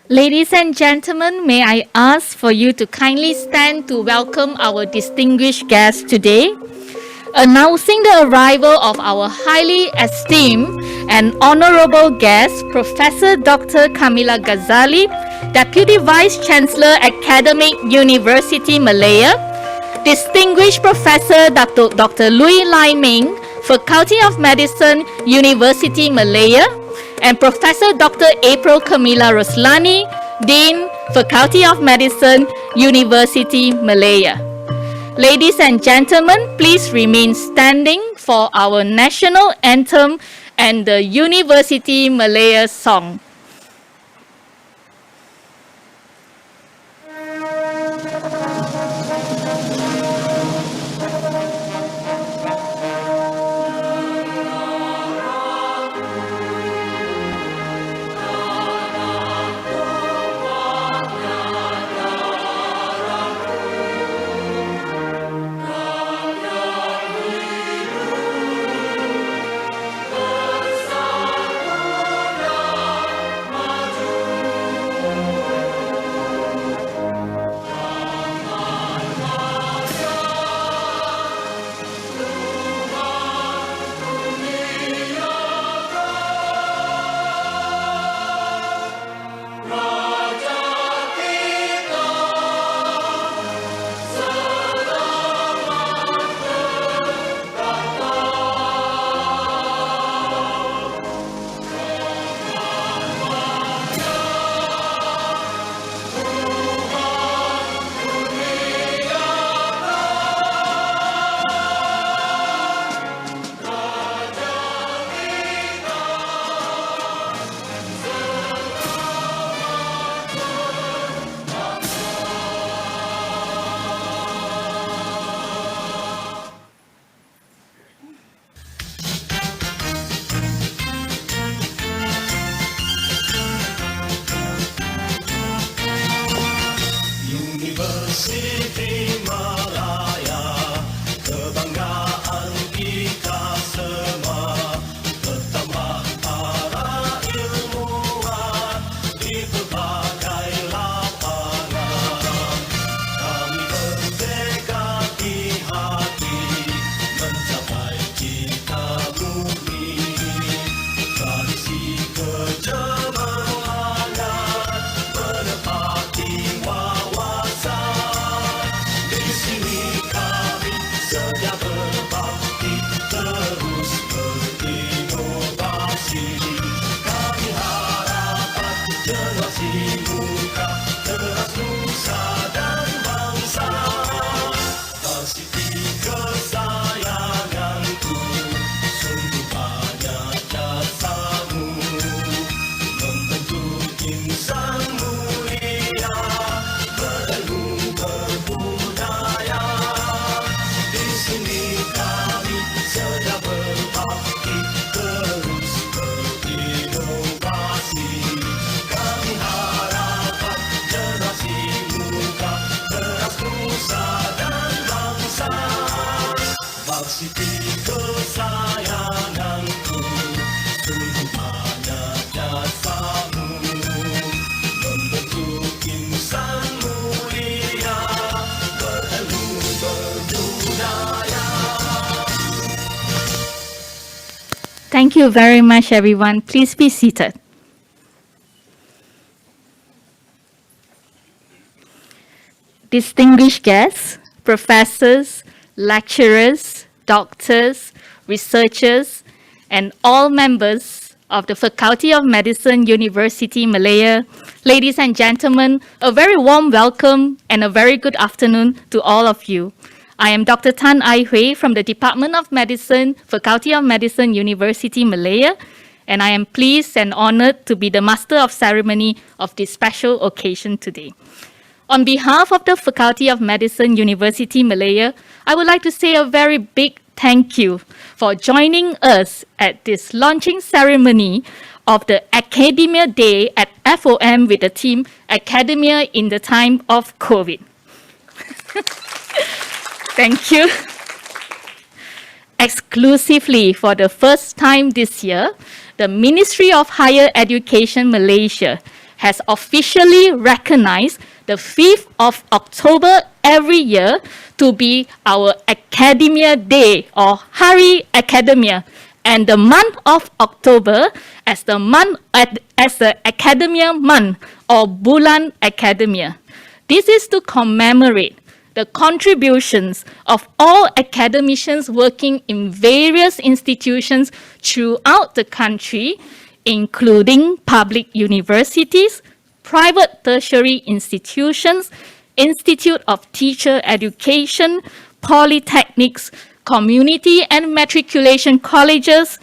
Ladies and gentlemen, may I ask for you to kindly stand to welcome our distinguished guest today. Announcing the arrival of our highly esteemed and honorable guest, Professor Dr. Kamila Ghazali, Deputy Vice Chancellor, Academic University Malaya, Distinguished Professor Dr. Louis Lai Ming, Faculty of Medicine, University Malaya, and Professor Dr. April Kamila Roslani, Dean, Faculty of Medicine, University Malaya. Ladies and gentlemen, please remain standing for our national anthem and the University Malaya song. University Malaya, kebanggaan kita semua, bertambah para ilmuwan di berbagai lapangan. Kami bertekad di hati mencapai cita murni, tradisi kejemerlangan menepati wawasan. Di sini kami sedia berbakti, terus berinovasi. Kami harapkan generasi muda, teras nusa dan bangsa. Varsity kesayanganku, sungguh banyak jasamu membentuk insan mulia, berilmu berbudaya. Di sini kami sedia berbakti, terus berinovasi. Kami harapkan generasi muda, teras nusa dan bangsa. Varsity kesayanganku, sungguh banyak jasamu membentuk insan mulia, berilmu berbudaya. Thank you very much, everyone. Please be seated. Distinguished guests, professors, lecturers, doctors, researchers, and all members of the Faculty of Medicine, University Malaya, ladies and gentlemen, a very warm welcome and a very good afternoon to all of you. I am Dr. Tan Ai Hui from the Department of Medicine, Faculty of Medicine, University Malaya, and I am pleased and honored to be the Master of Ceremony of this special occasion today. On behalf of the Faculty of Medicine, University Malaya, I would like to say a very big thank you for joining us at this launching ceremony of the Academia Day at FOM with the theme Academia in the Time of COVID. Thank you. Exclusively for the first time this year, the Ministry of Higher Education Malaysia has officially recognized the 5th of October every year to be our Academia Day or Hari Academia, and the month of October as the Academia Month or Bulan Academia. This is to commemorate the contributions of all academicians working in various institutions throughout the country, including public universities, private tertiary institutions, Institute of Teacher Education, polytechnics, community and matriculation colleges,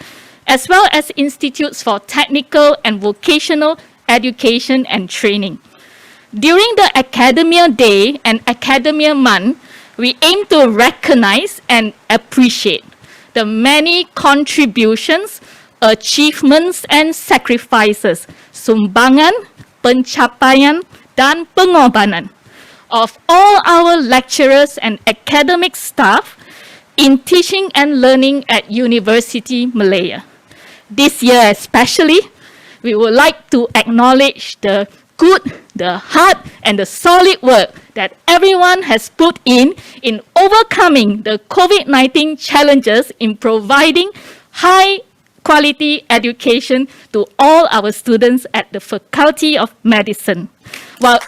as well as institutes for technical and vocational education and training. During the Academia Day and Academia Month, we aim to recognize and appreciate the many contributions, achievements, and sacrifices, sumbangan, pencapaian, dan pengorbanan of all our lecturers and academic staff in teaching and learning at University Malaya. This year especially, we would like to acknowledge the good, the hard, and the solid work that everyone has put in overcoming the COVID-19 challenges in providing high quality education to all our students at the Faculty of Medicine. While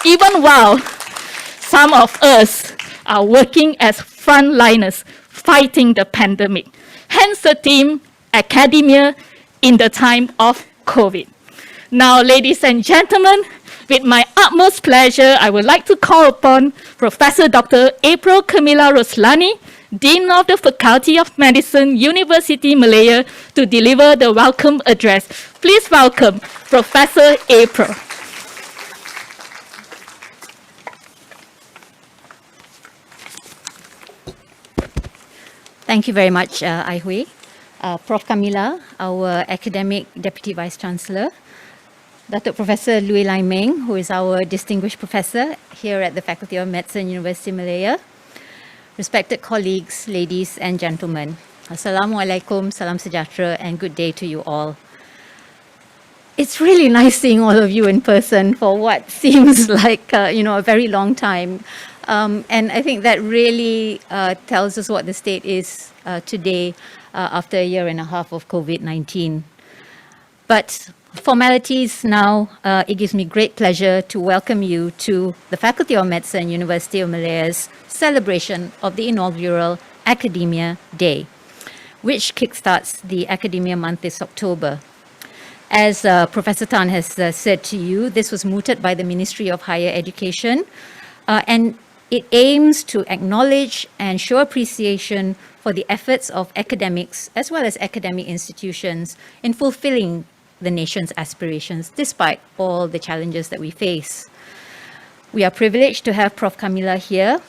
some of us are working as frontliners fighting the pandemic, hence the theme Academia in the time of COVID. Now, ladies and gentlemen, with my utmost pleasure, I would like to call upon Professor Dr. April Camilla Roslani, Dean of the Faculty of Medicine, University Malaya, to deliver the welcome address. Please welcome Professor April. Thank you very much, Ai Hui. Prof. Camilla, our Academic Deputy Vice-Chancellor, Dr. Professor Lui Lai Meng, who is our Distinguished Professor here at the Faculty of Medicine, University Malaya, respected colleagues, ladies and gentlemen. Assalamualaikum, salam sejahtera, and good day to you all. It's really nice seeing all of you in person for what seems like a very long time. And I think that really tells us what the state is today after a year and a half of COVID-19. But formalities now, it gives me great pleasure to welcome you to the Faculty of Medicine, University of Malaya's celebration of the inaugural Academia Day, which kickstarts the Academia Month this October. As Professor Tan has said to you, this was mooted by the Ministry of Higher Education, and it aims to acknowledge and show appreciation for the efforts of academics as well as academic institutions in fulfilling the nation's aspirations despite all the challenges that we face. We are privileged to have Prof. Camilla here,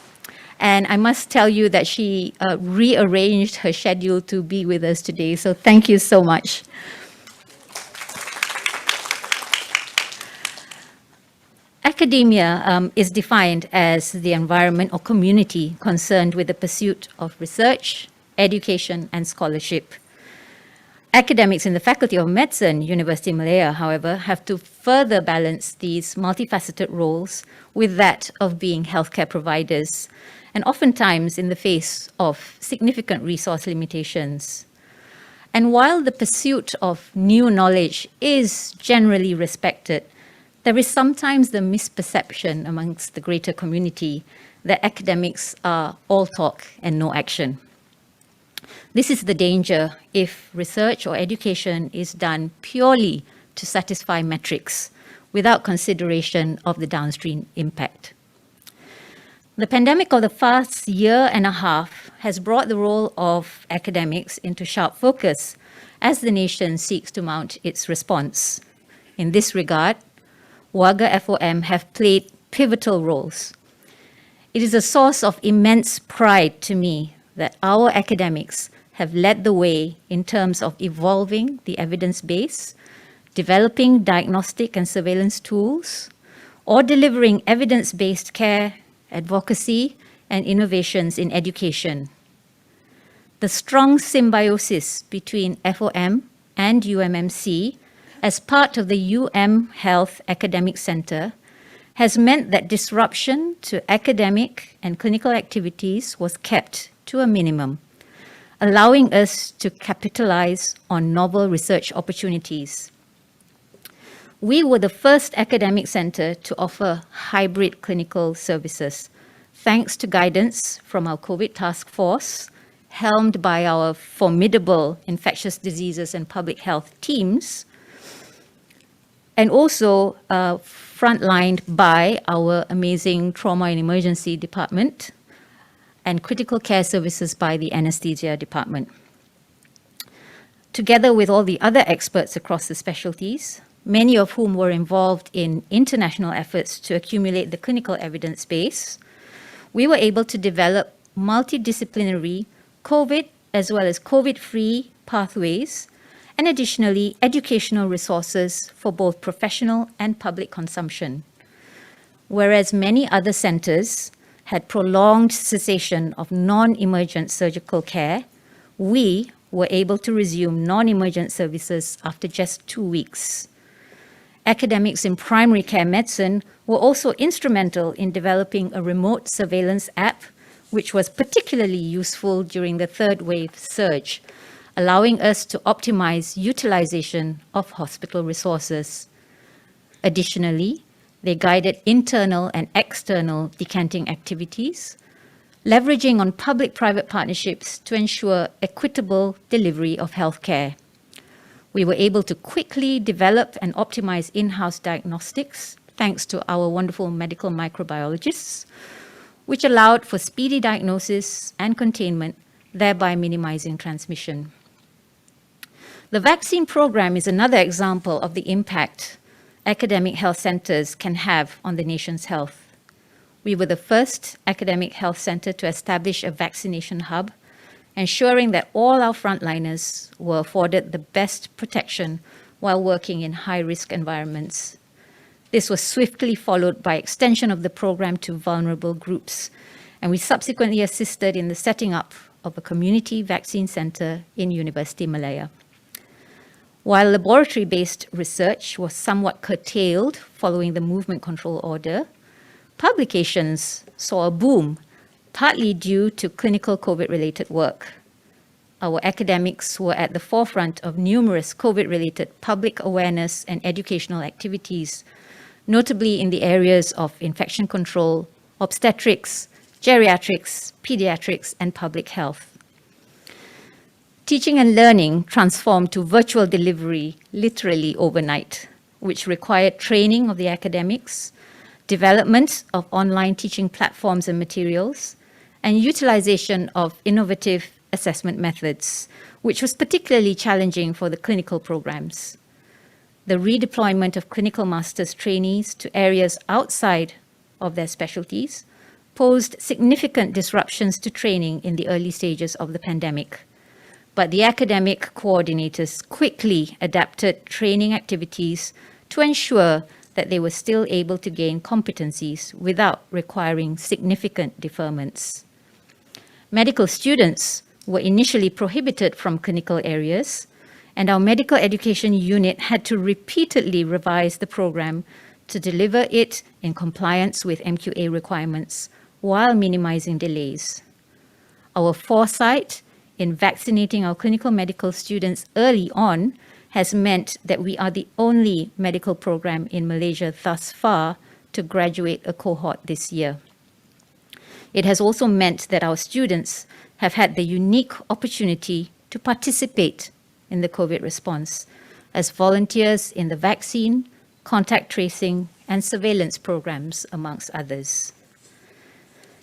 and I must tell you that she rearranged her schedule to be with us today, so thank you so much. Academia is defined as the environment or community concerned with the pursuit of research, education, and scholarship. Academics in the Faculty of Medicine, University Malaya, however, have to further balance these multifaceted roles with that of being healthcare providers, and oftentimes in the face of significant resource limitations. And while the pursuit of new knowledge is generally respected, there is sometimes the misperception amongst the greater community that academics are all talk and no action. This is the danger if research or education is done purely to satisfy metrics without consideration of the downstream impact. The pandemic of the past year and a half has brought the role of academics into sharp focus as the nation seeks to mount its response. In this regard, Warga FOM have played pivotal roles. It is a source of immense pride to me that our academics have led the way in terms of evolving the evidence base, developing diagnostic and surveillance tools, or delivering evidence-based care, advocacy, and innovations in education. The strong symbiosis between FOM and UMMC as part of the Health Academic Center has meant that disruption to academic and clinical activities was kept to a minimum, allowing us to capitalize on novel research opportunities. We were the first academic center to offer hybrid clinical services, thanks to guidance from our COVID task force, helmed by our formidable infectious diseases and public health teams, and also frontlined by our amazing trauma and emergency department and critical care services by the anesthesia department. Together with all the other experts across the specialties, many of whom were involved in international efforts to accumulate the clinical evidence base, we were able to develop multidisciplinary COVID as well as COVID-free pathways, and additionally, educational resources for both professional and public consumption. Whereas many other centers had prolonged cessation of non-emergent surgical care, we were able to resume non-emergent services after just 2 weeks. Academics in primary care medicine were also instrumental in developing a remote surveillance app, which was particularly useful during the third wave surge, allowing us to optimize utilization of hospital resources. Additionally, they guided internal and external decanting activities, leveraging on public-private partnerships to ensure equitable delivery of healthcare. We were able to quickly develop and optimize in-house diagnostics, thanks to our wonderful medical microbiologists, which allowed for speedy diagnosis and containment, thereby minimizing transmission. The vaccine program is another example of the impact academic health centers can have on the nation's health. We were the first academic health center to establish a vaccination hub, ensuring that all our frontliners were afforded the best protection while working in high-risk environments. This was swiftly followed by extension of the program to vulnerable groups, and we subsequently assisted in the setting up of a community vaccine center in University Malaya. While laboratory-based research was somewhat curtailed following the movement control order, publications saw a boom, partly due to clinical COVID-related work. Our academics were at the forefront of numerous COVID-related public awareness and educational activities, notably in the areas of infection control, obstetrics, geriatrics, pediatrics, and public health. Teaching and learning transformed to virtual delivery literally overnight, which required training of the academics, development of online teaching platforms and materials, and utilization of innovative assessment methods, which was particularly challenging for the clinical programs. The redeployment of clinical masters trainees to areas outside of their specialties posed significant disruptions to training in the early stages of the pandemic. But the academic coordinators quickly adapted training activities to ensure that they were still able to gain competencies without requiring significant deferments. Medical students were initially prohibited from clinical areas, and our medical education unit had to repeatedly revise the program to deliver it in compliance with MQA requirements while minimizing delays. Our foresight in vaccinating our clinical medical students early on has meant that we are the only medical program in Malaysia thus far to graduate a cohort this year. It has also meant that our students have had the unique opportunity to participate in the COVID response as volunteers in the vaccine, contact tracing, and surveillance programs, amongst others.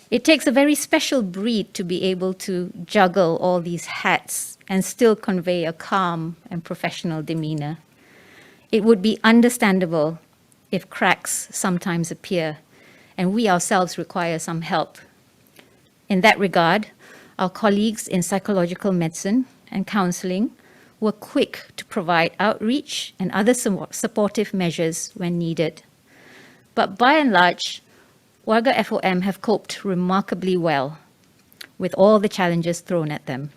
It takes a very special breed to be able to juggle all these hats and still convey a calm and professional demeanor. It would be understandable if cracks sometimes appear, and we ourselves require some help. In that regard, our colleagues in psychological medicine and counseling were quick to provide outreach and other supportive measures when needed. But by and large, Warga FOM have coped remarkably well with all the challenges thrown at them.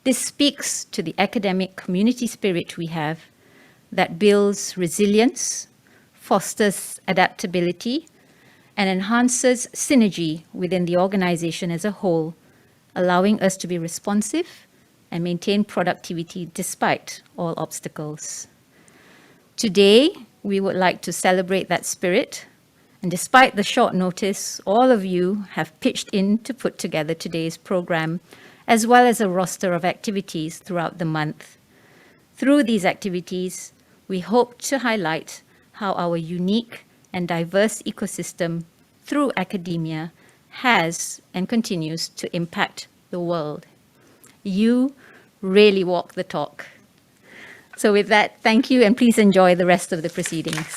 This speaks to the academic community spirit we have, that builds resilience, fosters adaptability, and enhances synergy within the organization as a whole, allowing us to be responsive and maintain productivity despite all obstacles. Today, we would like to celebrate that spirit, and despite the short notice, all of you have pitched in to put together today's program, as well as a roster of activities throughout the month. Through these activities, we hope to highlight how our unique and diverse ecosystem through academia has and continues to impact the world. You really walk the talk. So with that, thank you, and please enjoy the rest of the proceedings.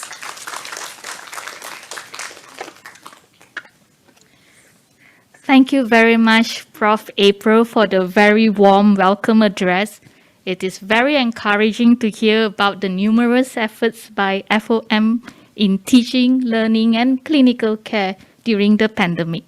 Thank you very much, Prof. April, for the very warm welcome address. It is very encouraging to hear about the numerous efforts by FOM in teaching, learning, and clinical care during the pandemic.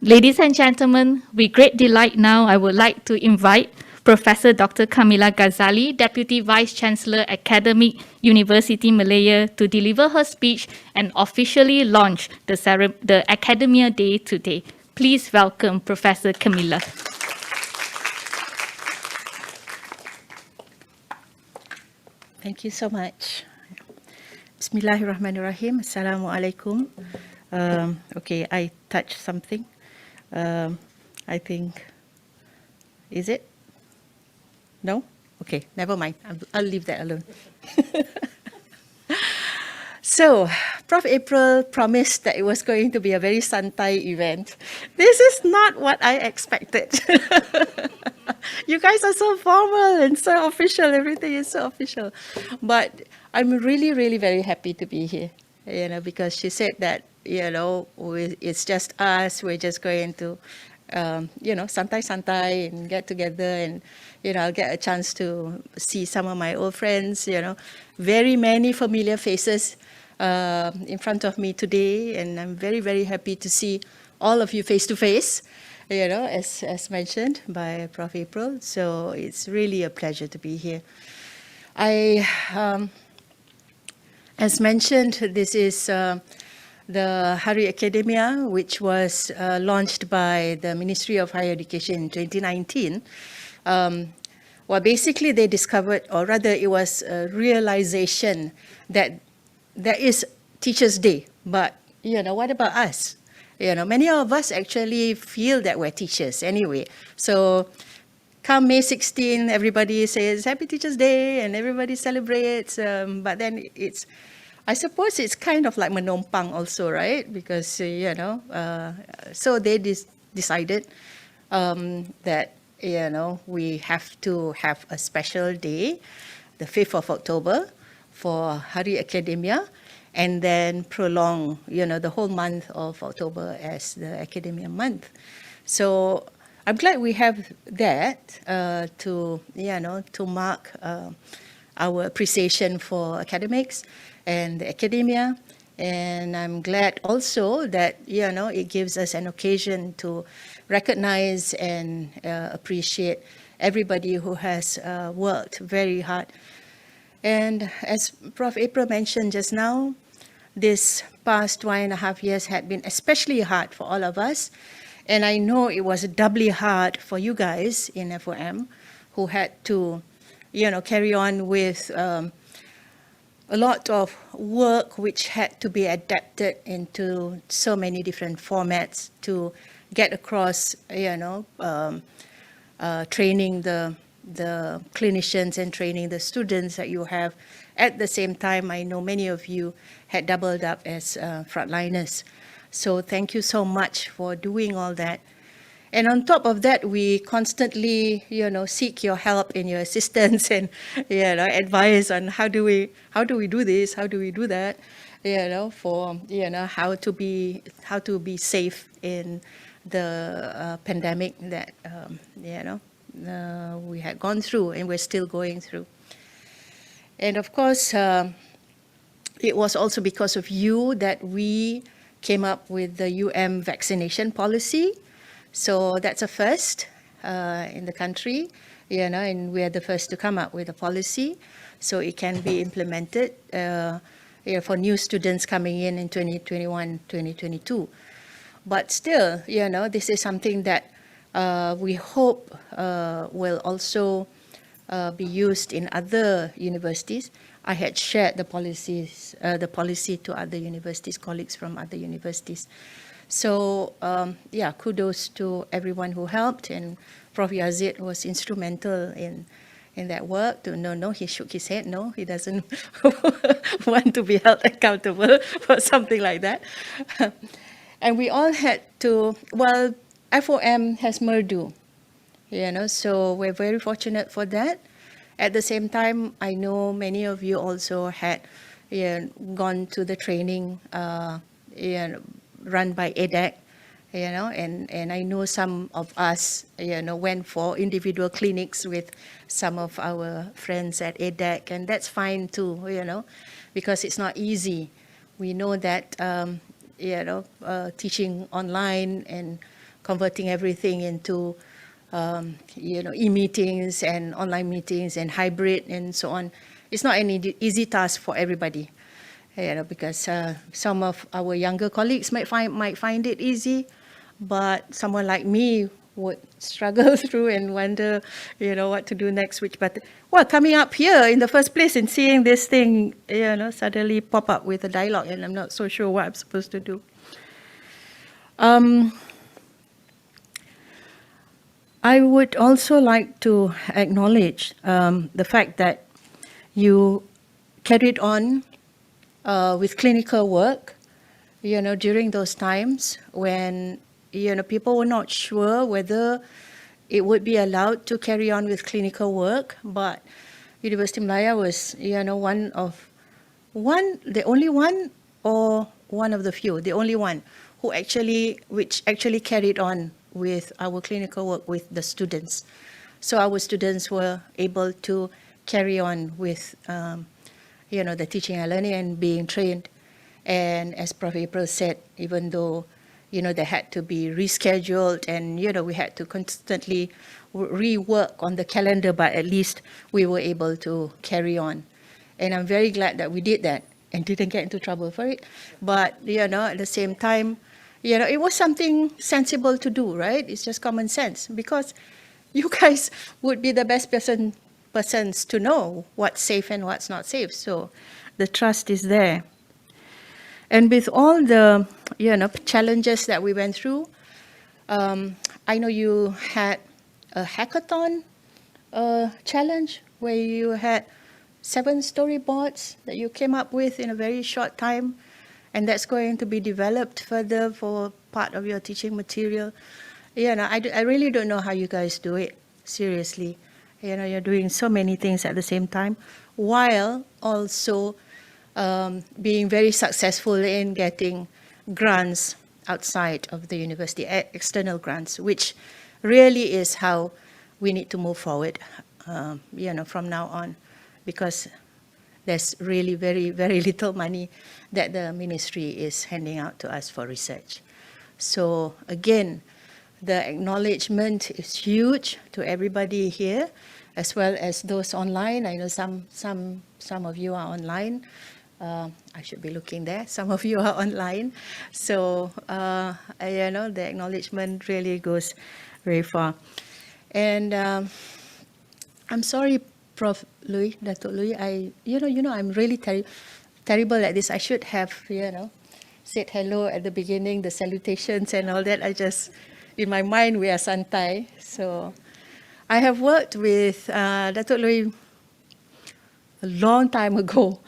Ladies and gentlemen, with great delight now, I would like to invite Professor Dr. Kamila Ghazali, Deputy Vice Chancellor, Academic University Malaya, to deliver her speech and officially launch the Academia Day today. Please welcome Professor Kamila. Thank you so much. Bismillahirrahmanirrahim. Assalamualaikum. Okay, I touched something. I think, is it? No? Okay, never mind. I'll leave that alone. So, Prof. April promised that it was going to be a very santai event. This is not what I expected. You guys are so formal and so official. Everything is so official. But I'm really, really very happy to be here, because she said that, it's just us. We're just going to, santai and get together, and, I'll get a chance to see some of my old friends, very many familiar faces in front of me today. And I'm very, very happy to see all of you face to face, as mentioned by Prof. April. So it's really a pleasure to be here. As mentioned, this is the Hari Academia, which was launched by the Ministry of Higher Education in 2019. Well, basically they discovered, or rather it was a realization that there is Teachers' Day, but what about us? Many of us actually feel that we're teachers anyway. So come May 16, everybody says Happy Teachers' Day and everybody celebrates. But then I suppose it's kind of like menompang also, right? Because, so they decided that, we have to have a special day, the 5th of October, for Hari Academia, and then prolong, the whole month of October as the Academia month. So I'm glad we have that to mark our appreciation for academics and the academia. And I'm glad also that, it gives us an occasion to recognize and appreciate everybody who has worked very hard. And as Prof. April mentioned just now, this past 1.5 years had been especially hard for all of us. And I know it was doubly hard for you guys in FOM who had to, carry on with a lot of work which had to be adapted into so many different formats to get across, training the clinicians and training the students that you have. At the same time, I know many of you had doubled up as frontliners. So thank you so much for doing all that. And on top of that, we constantly, seek your help and your assistance and, advice on how do we do this, how do we do that, for, how to be safe in the pandemic that, we had gone through and we're still going through. And of course, it was also because of you that we came up with the vaccination policy. So that's a first in the country. and we are the first to come up with a policy so it can be implemented for new students coming in 2021, 2022. But still, this is something that we hope will also be used in other universities. I had shared the policy to other universities, colleagues from other universities. So kudos to everyone who helped, and Prof. Yazid was instrumental in that work. No, he shook his head. No, he doesn't want to be held accountable for something like that. And we all had to, FOM has Merdu, so we're very fortunate for that. At the same time, I know many of you also had gone to the training run by EDAC, and I know some of us, went for individual clinics with some of our friends at EDAC, and that's fine too, because it's not easy. We know that, teaching online and converting everything into, e-meetings and online meetings and hybrid and so on, it's not an easy task for everybody. Because some of our younger colleagues might find it easy, but someone like me would struggle through and wonder, what to do next. Coming up here in the first place and seeing this thing, suddenly pop up with a dialogue, and I'm not so sure what I'm supposed to do. I would also like to acknowledge the fact that you carried on with clinical work, during those times when, people were not sure whether it would be allowed to carry on with clinical work. But University Malaya was, the only one, or one of the few, the only one which actually carried on with our clinical work with the students. So our students were able to carry on with the teaching and learning and being trained. And as Prof. April said, even though, they had to be rescheduled and, we had to constantly rework on the calendar, but at least we were able to carry on. And I'm very glad that we did that and didn't get into trouble for it. But, at the same time, it was something sensible to do, right? It's just common sense, because you guys would be the best persons to know what's safe and what's not safe. So the trust is there. And with all the, challenges that we went through, I know you had a hackathon challenge where you had 7 storyboards that you came up with in a very short time, and that's going to be developed further for part of your teaching material. I really don't know how you guys do it, seriously. You're doing so many things at the same time, while also being very successful in getting grants outside of the university, external grants, which really is how we need to move forward, from now on, because there's really very, very little money that the ministry is handing out to us for research. So again, the acknowledgement is huge to everybody here, as well as those online. I know some of you are online. I should be looking there. Some of you are online. So, the acknowledgement really goes very far. And I'm sorry, Prof. Louis, Datuk Louis, I'm really terrible at this. I should have, said hello at the beginning, the salutations and all that. In my mind, we are Santai. So I have worked with Datuk Louis a long time ago,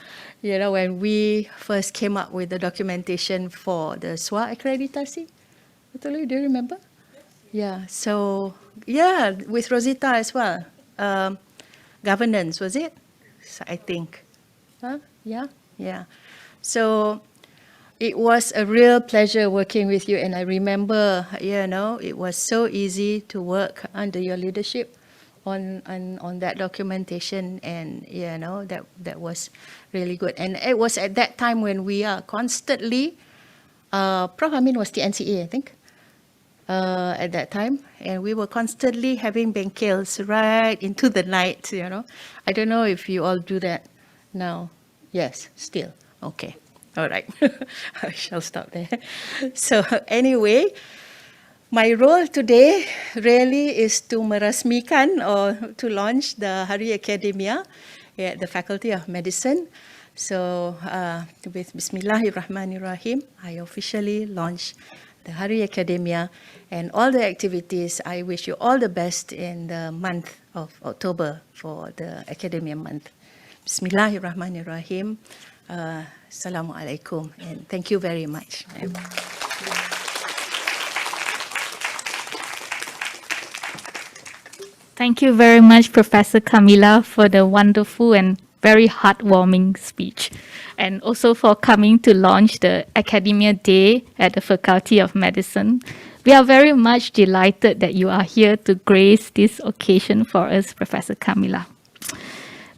when we first came up with the documentation for the SWA accreditasi. Datuk Louis, do you remember? Yeah, so, with Rosita as well. Governance, was it? So I think. Yeah. So it was a real pleasure working with you, and I remember, it was so easy to work under your leadership on that documentation, and that was really good. And it was at that time when we are constantly, Prof. Amin was the NCA, I think. at that time, and we were constantly having bengkels right into the night. I don't know if you all do that now. Yes, still. Okay. All right. I shall stop there. So anyway, my role today really is to merasmikan or to launch the Hari Academia at the Faculty of Medicine. So with Bismillahirrahmanirrahim, I officially launch the Hari Academia and all the activities. I wish you all the best in the month of October for the Academia month. Bismillahirrahmanirrahim. Assalamu alaikum, and thank you very much. Thank you very much, Professor Camila, for the wonderful and very heartwarming speech, and also for coming to launch the Academia Day at the Faculty of Medicine. We are very much delighted that you are here to grace this occasion for us, Professor Camila.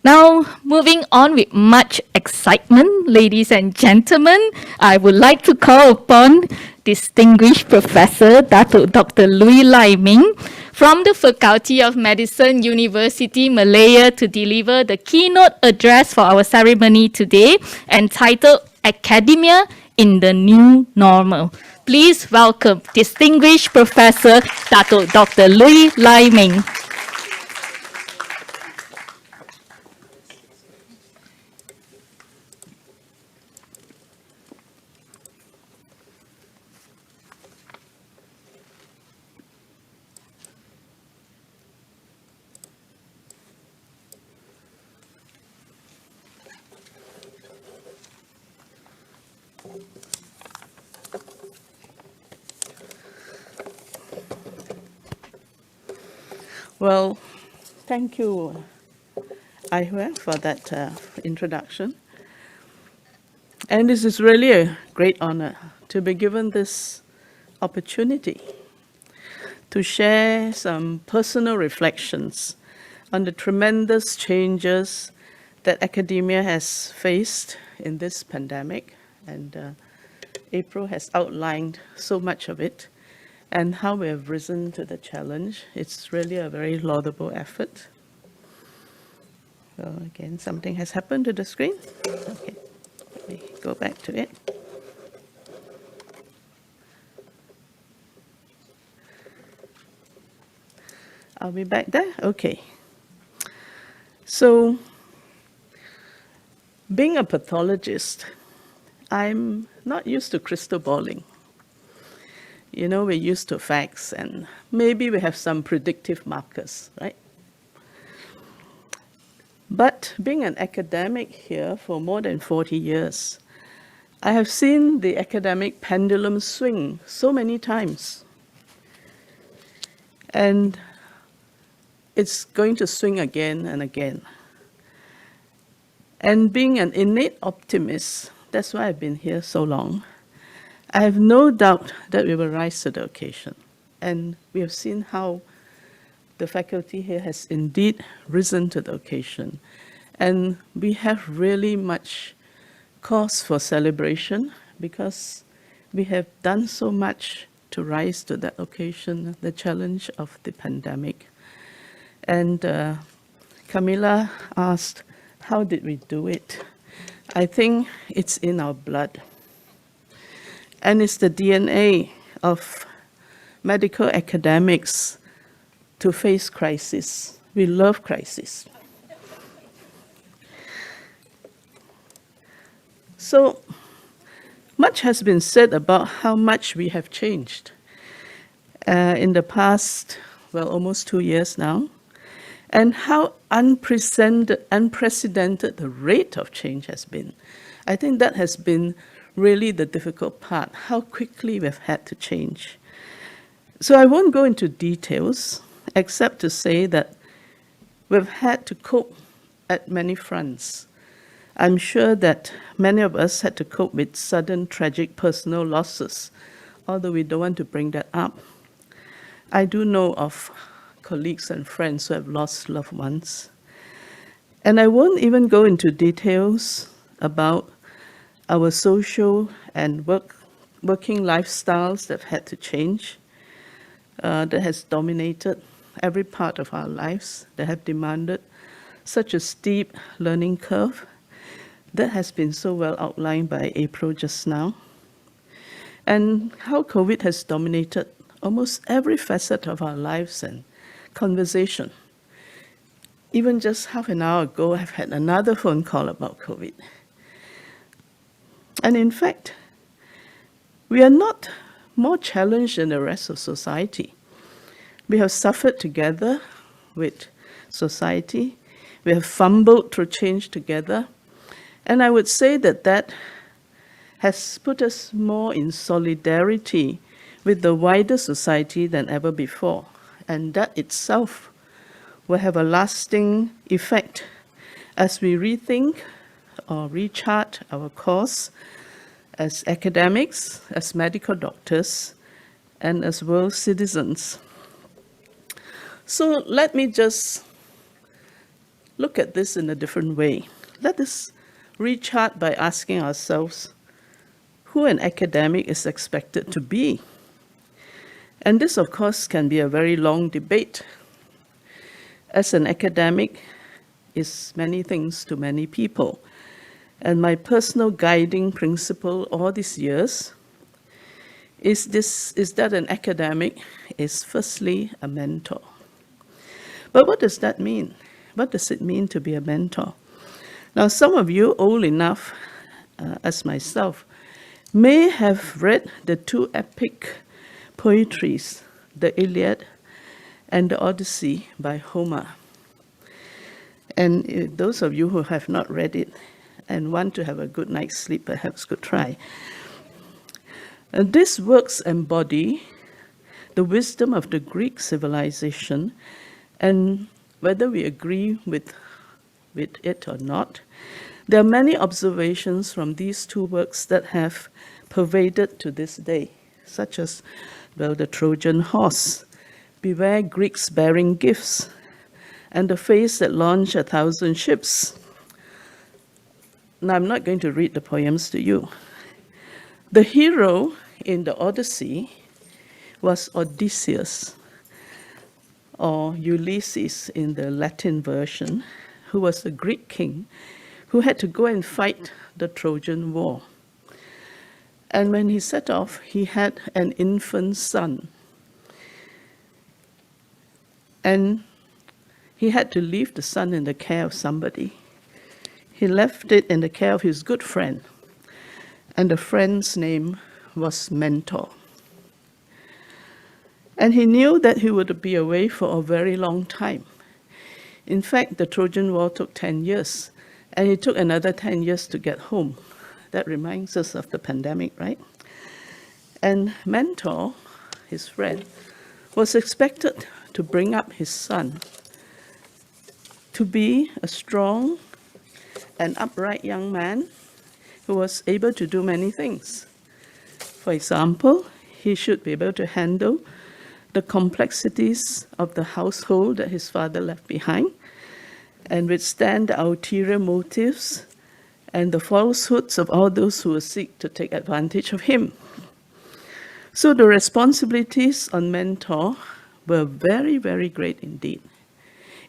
Now, moving on with much excitement, ladies and gentlemen, I would like to call upon distinguished Professor Dr. Louis Lai Ming from the Faculty of Medicine, University Malaya to deliver the keynote address for our ceremony today, entitled Academia in the New Normal. Please welcome distinguished Professor Dr. Louis Lai Ming. Well, thank you, Aihua, for that introduction. And this is really a great honor to be given this opportunity to share some personal reflections on the tremendous changes that academia has faced in this pandemic. And April has outlined so much of it, and how we have risen to the challenge. It's really a very laudable effort. So again, something has happened to the screen. Okay, let me go back to it. I'll be back there? Okay. So, being a pathologist, I'm not used to crystal balling. We're used to facts, and maybe we have some predictive markers, right? But being an academic here for more than 40 years, I have seen the academic pendulum swing so many times. And it's going to swing again and again. And being an innate optimist, that's why I've been here so long, I have no doubt that we will rise to the occasion. And we have seen how the faculty here has indeed risen to the occasion. And we have really much cause for celebration because we have done so much to rise to that occasion, the challenge of the pandemic. And Camila asked, how did we do it? I think it's in our blood. And it's the DNA of medical academics to face crisis. We love crisis. So much has been said about how much we have changed in the past, almost 2 years now, and how unprecedented the rate of change has been. I think that has been really the difficult part, how quickly we've had to change. So I won't go into details, except to say that we've had to cope at many fronts. I'm sure that many of us had to cope with sudden tragic personal losses, although we don't want to bring that up. I do know of colleagues and friends who have lost loved ones. And I won't even go into details about our social and working lifestyles that have had to change. that has dominated every part of our lives, that have demanded such a steep learning curve, that has been so well outlined by April just now, and how COVID has dominated almost every facet of our lives and conversation. Even just half an hour ago, I've had another phone call about COVID. And in fact, we are not more challenged than the rest of society. We have suffered together with society. We have fumbled through change together. And I would say that that has put us more in solidarity with the wider society than ever before. And that itself will have a lasting effect as we rethink or rechart our course as academics, as medical doctors, and as world citizens. So let me just look at this in a different way. Let us rechart by asking ourselves who an academic is expected to be. And this, of course, can be a very long debate, as an academic is many things to many people. And my personal guiding principle all these years is that an academic is firstly a mentor. But what does that mean? What does it mean to be a mentor? Now, some of you old enough, as myself, may have read the two epic poetries, the Iliad and the Odyssey by Homer. And those of you who have not read it and want to have a good night's sleep, perhaps could try. These works embody the wisdom of the Greek civilization, and whether we agree with it or not, there are many observations from these two works that have pervaded to this day, such as, well, the Trojan horse, beware Greeks bearing gifts, and the face that launched 1,000 ships. Now, I'm not going to read the poems to you. The hero in the Odyssey was Odysseus, or Ulysses in the Latin version, who was a Greek king who had to go and fight the Trojan War. And when he set off, he had an infant son. And he had to leave the son in the care of somebody. He left it in the care of his good friend, and the friend's name was Mentor. And he knew that he would be away for a very long time. In fact, the Trojan War took 10 years, and it took another 10 years to get home. That reminds us of the pandemic, right? And Mentor, his friend, was expected to bring up his son to be a strong and upright young man who was able to do many things. For example, he should be able to handle the complexities of the household that his father left behind and withstand the ulterior motives and the falsehoods of all those who will seek to take advantage of him. So the responsibilities on Mentor were very, very great indeed.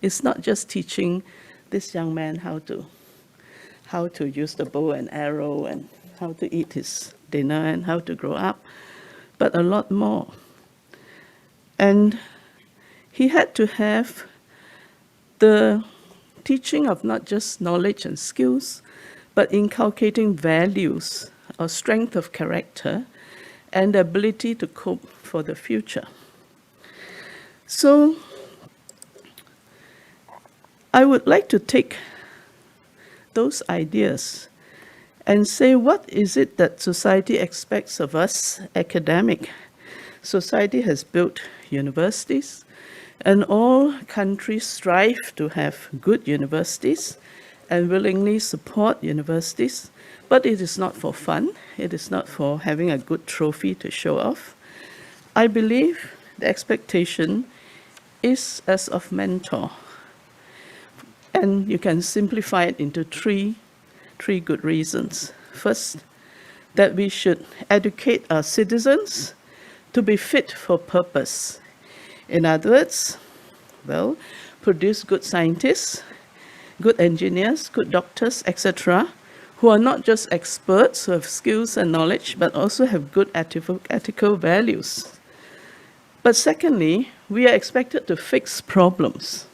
It's not just teaching this young man how to use the bow and arrow and how to eat his dinner and how to grow up, but a lot more. And he had to have the teaching of not just knowledge and skills, but inculcating values or strength of character and the ability to cope for the future. So I would like to take those ideas and say, what is it that society expects of us academic? Society has built universities, and all countries strive to have good universities and willingly support universities, but it is not for fun. It is not for having a good trophy to show off. I believe the expectation is as of Mentor. And you can simplify it into three good reasons. First, that we should educate our citizens to be fit for purpose In other words, well, produce good scientists, good engineers, good doctors, etc., who are not just experts who have skills and knowledge, but also have good ethical values. But secondly, we are expected to fix problems.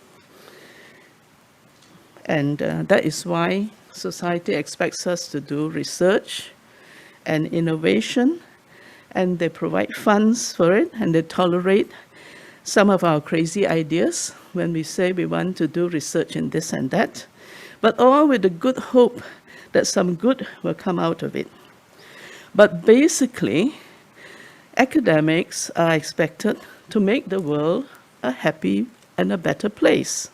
And that is why society expects us to do research and innovation, and they provide funds for it, and they tolerate some of our crazy ideas when we say we want to do research in this and that, but all with the good hope that some good will come out of it. But basically, academics are expected to make the world a happy and a better place.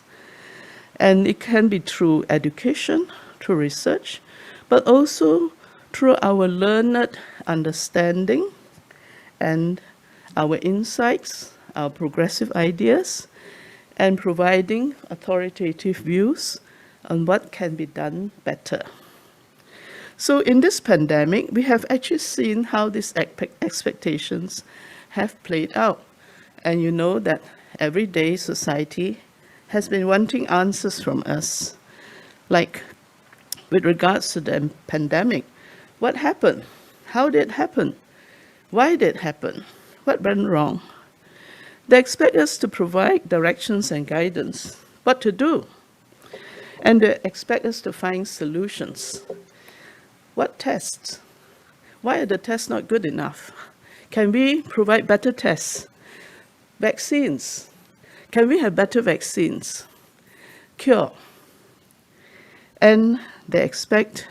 And it can be through education, through research, but also through our learned understanding and our insights, our progressive ideas, and providing authoritative views on what can be done better. So in this pandemic, we have actually seen how these expectations have played out. And you know that every day society has been wanting answers from us. Like with regards to the pandemic, what happened? How did it happen? Why did it happen? What went wrong? They expect us to provide directions and guidance, what to do. And they expect us to find solutions. What tests? Why are the tests not good enough? Can we provide better tests? Vaccines. Can we have better vaccines? Cure. And they expect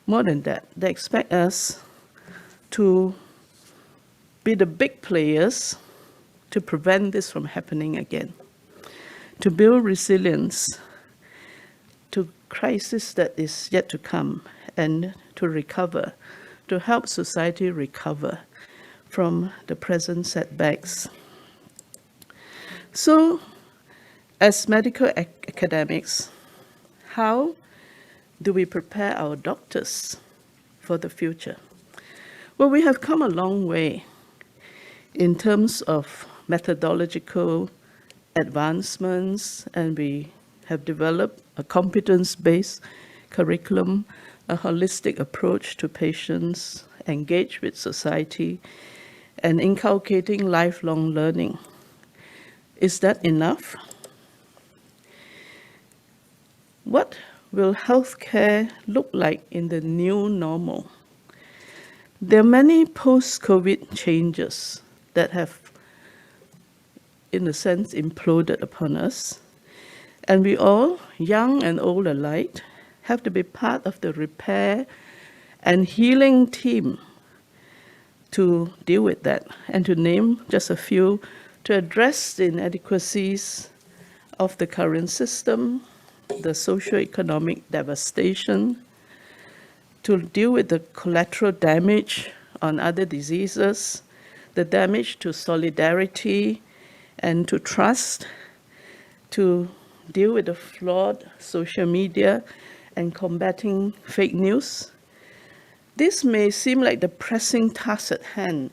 more than that. They expect us to be the big players to prevent this from happening again, to build resilience to crisis that is yet to come, and to recover, to help society recover from the present setbacks. So, as medical academics, how do we prepare our doctors for the future? Well, we have come a long way in terms of methodological advancements, and we have developed a competence-based curriculum, a holistic approach to patients, engage with society, and inculcating lifelong learning. Is that enough? What will healthcare look like in the new normal? There are many post-COVID changes that have, in a sense, imploded upon us. And we all, young and old alike, have to be part of the repair and healing team to deal with that. And to name just a few, to address the inadequacies of the current system, the socio-economic devastation, to deal with the collateral damage on other diseases, the damage to solidarity and to trust, to deal with the flawed social media and combating fake news. This may seem like the pressing task at hand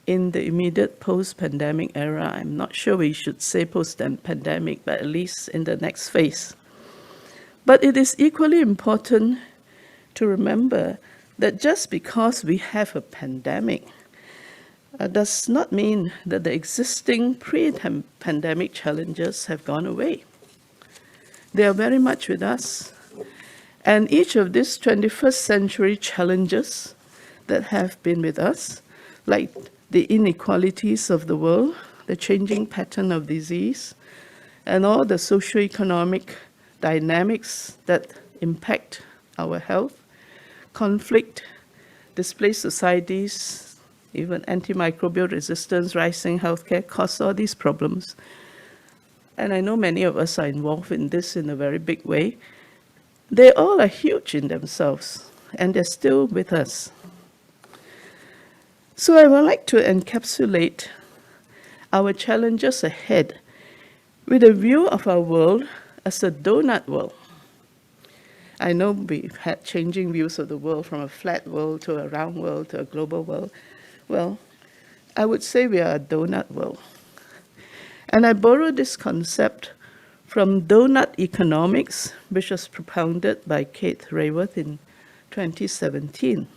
in the immediate post-pandemic era. I'm not sure we should say post-pandemic, but at least in the next phase. But it is equally important to remember that just because we have a pandemic does not mean that the existing pre-pandemic challenges have gone away. They are very much with us. And each of these 21st century challenges that have been with us, like the inequalities of the world, the changing pattern of disease, and all the socioeconomic dynamics that impact our health, conflict, displaced societies, even antimicrobial resistance, rising healthcare costs, all these problems. And I know many of us are involved in this in a very big way. They all are huge in themselves, and they're still with us. So I would like to encapsulate our challenges ahead with a view of our world as a donut world. I know we've had changing views of the world, from a flat world to a round world to a global world. Well, I would say we are a donut world. And I borrow this concept from donut economics, which was propounded by Kate Raworth in 2017.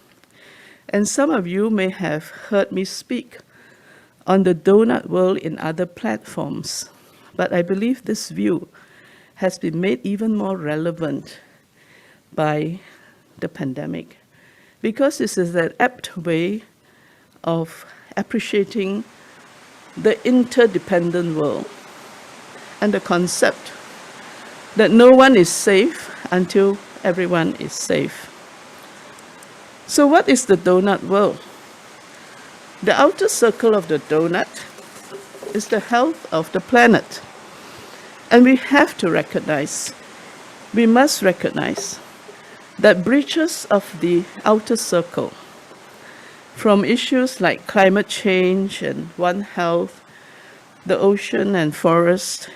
And some of you may have heard me speak on the donut world in other platforms, but I believe this view has been made even more relevant by the pandemic, because this is an apt way of appreciating the interdependent world and the concept that no one is safe until everyone is safe. So what is the donut world? The outer circle of the donut is the health of the planet. And we have to recognize, we must recognize that breaches of the outer circle, from issues like climate change and One Health, the ocean and forest,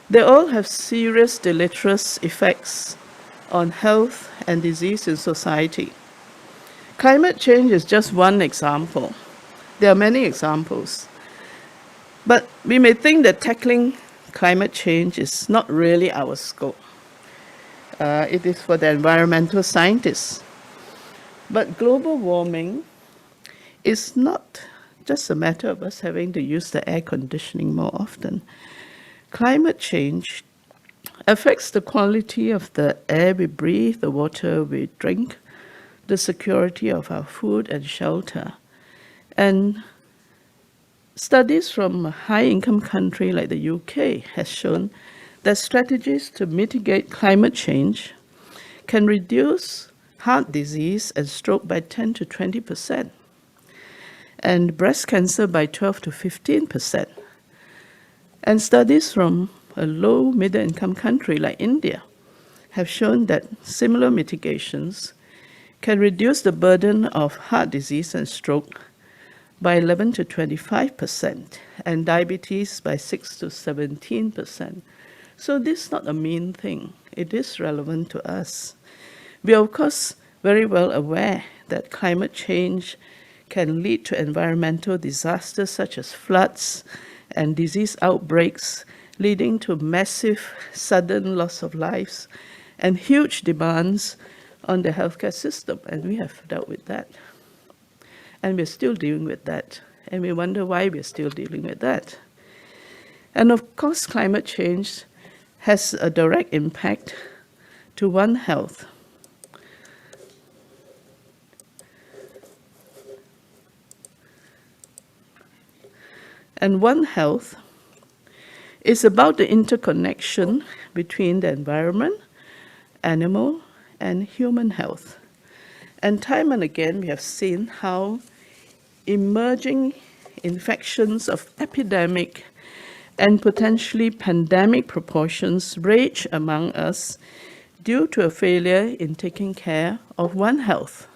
they all have serious deleterious effects on health and disease in society. Climate change is just one example. There are many examples. But we may think that tackling climate change is not really our scope. It is for the environmental scientists. But global warming is not just a matter of us having to use the air conditioning more often. Climate change affects the quality of the air we breathe, the water we drink, the security of our food and shelter. And studies from a high-income country like the UK has shown that strategies to mitigate climate change can reduce heart disease and stroke by 10 to 20%, and breast cancer by 12 to 15%. And studies from a low middle-income country like India have shown that similar mitigations can reduce the burden of heart disease and stroke by 11 to 25%, and diabetes by 6 to 17%. So this is not a mean thing. It is relevant to us. We are, of course, very well aware that climate change can lead to environmental disasters such as floods and disease outbreaks, leading to massive sudden loss of lives and huge demands on the healthcare system. And we have dealt with that. And we're still dealing with that. And we wonder why we're still dealing with that. And of course, climate change has a direct impact to One Health. And One Health is about the interconnection between the environment, animal, and human health. And time and again, we have seen how emerging infections of epidemic and potentially pandemic proportions rage among us due to a failure in taking care of One Health.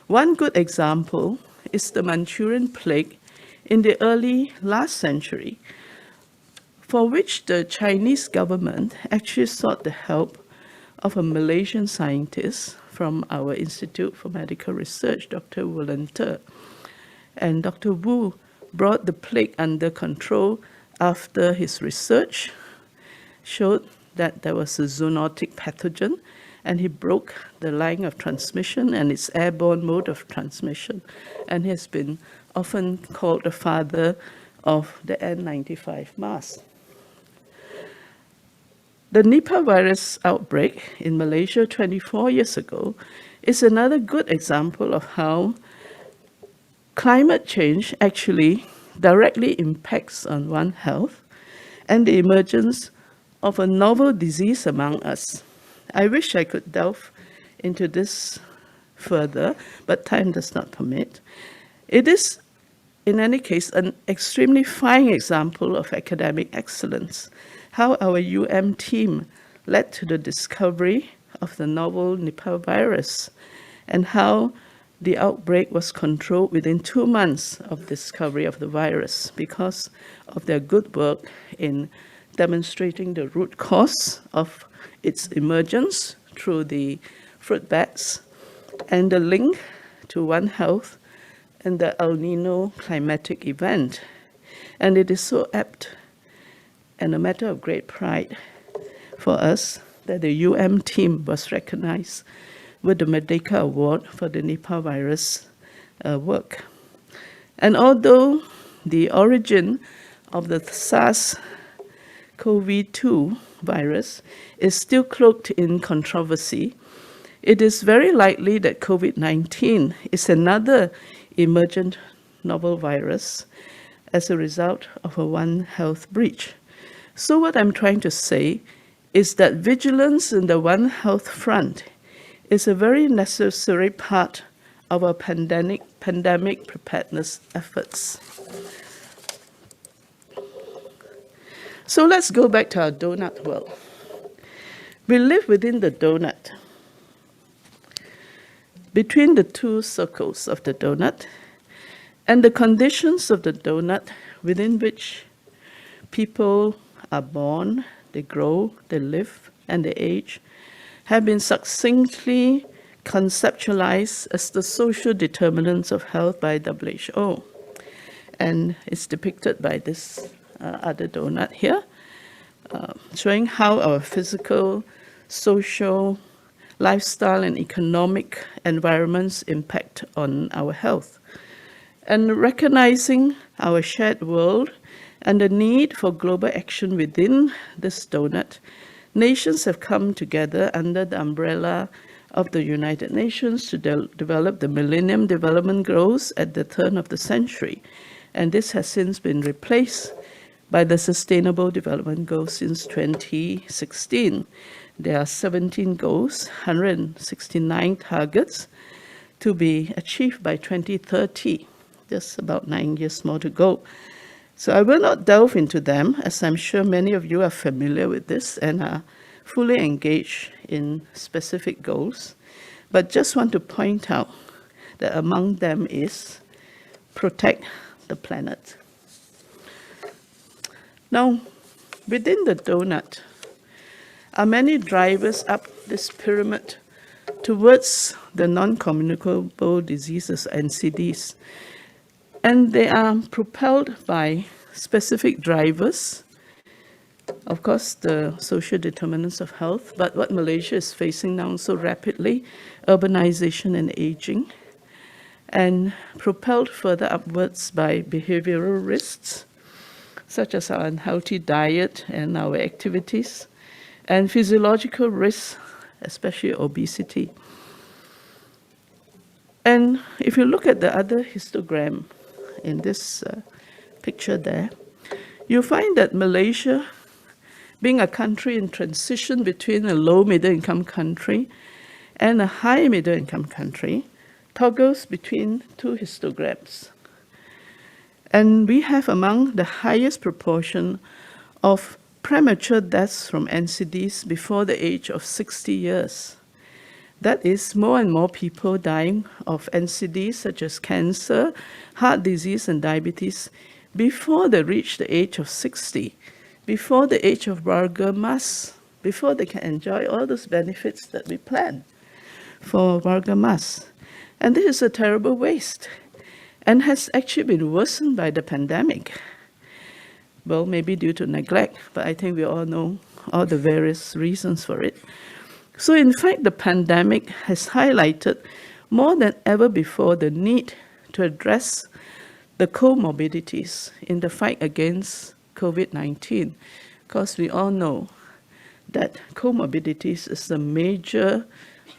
One good example is the Manchurian plague in the early last century, for which the Chinese government actually sought the help of a Malaysian scientist from our Institute for Medical Research, Dr. Wu Lente. And Dr. Wu brought the plague under control after his research showed that there was a zoonotic pathogen, and he broke the line of transmission and its airborne mode of transmission. And he has been often called the father of the N95 mask. The Nipah virus outbreak in Malaysia 24 years ago is another good example of how climate change actually directly impacts on One Health and the emergence of a novel disease among us. I wish I could delve into this further, but time does not permit. It is, in any case, an extremely fine example of academic excellence, how our team led to the discovery of the novel Nipah virus, and how the outbreak was controlled within 2 months of discovery of the virus because of their good work in demonstrating the root cause of its emergence through the fruit bats and the link to One Health and the El Nino climatic event. And it is so apt and a matter of great pride for us that the team was recognized with the Merdeka Award for the Nipah virus work. And although the origin of the SARS-CoV-2 virus is still cloaked in controversy, it is very likely that COVID-19 is another emergent novel virus as a result of a One Health breach. So what I'm trying to say is that vigilance in the One Health front is a very necessary part of our pandemic preparedness efforts. So let's go back to our donut world. We live within the donut. Between the two circles of the donut and the conditions of the donut within which people are born, they grow, they live, and they age, have been succinctly conceptualized as the social determinants of health by WHO. And it's depicted by this other donut here, showing how our physical, social, lifestyle, and economic environments impact on our health. And recognizing our shared world and the need for global action within this donut, nations have come together under the umbrella of the United Nations to develop the Millennium Development Goals at the turn of the century. And this has since been replaced by the Sustainable Development Goals since 2016. There are 17 goals, 169 targets to be achieved by 2030. Just about 9 years more to go. So I will not delve into them, as I'm sure many of you are familiar with this and are fully engaged in specific goals, but just want to point out that among them is protect the planet. Now, within the donut are many drivers up this pyramid towards the non-communicable diseases, NCDs, and they are propelled by specific drivers. Of course, the social determinants of health, but what Malaysia is facing now so rapidly, urbanization and aging, and propelled further upwards by behavioral risks, such as our unhealthy diet and our activities, and physiological risks, especially obesity. And if you look at the other histogram in this picture there, you find that Malaysia, being a country in transition between a low middle income country and a high middle income country, toggles between two histograms. And we have among the highest proportion of premature deaths from NCDs before the age of 60 years. That is, more and more people dying of NCDs such as cancer, heart disease, and diabetes before they reach the age of 60, before the age of Varga Mas, before they can enjoy all those benefits that we plan for Varga Mas. And this is a terrible waste and has actually been worsened by the pandemic. Well, maybe due to neglect, but I think we all know all the various reasons for it. So in fact, the pandemic has highlighted more than ever before the need to address the comorbidities in the fight against COVID-19, because we all know that comorbidities is a major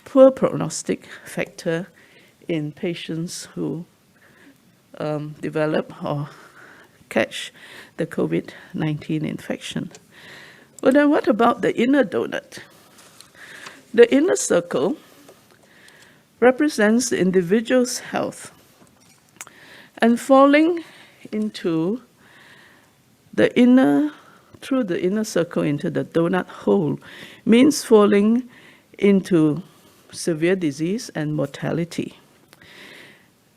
poor prognostic factor in patients who develop or catch the COVID-19 infection. Well, then what about the inner donut? The inner circle represents the individual's health, and falling into the inner, through the inner circle into the donut hole means falling into severe disease and mortality.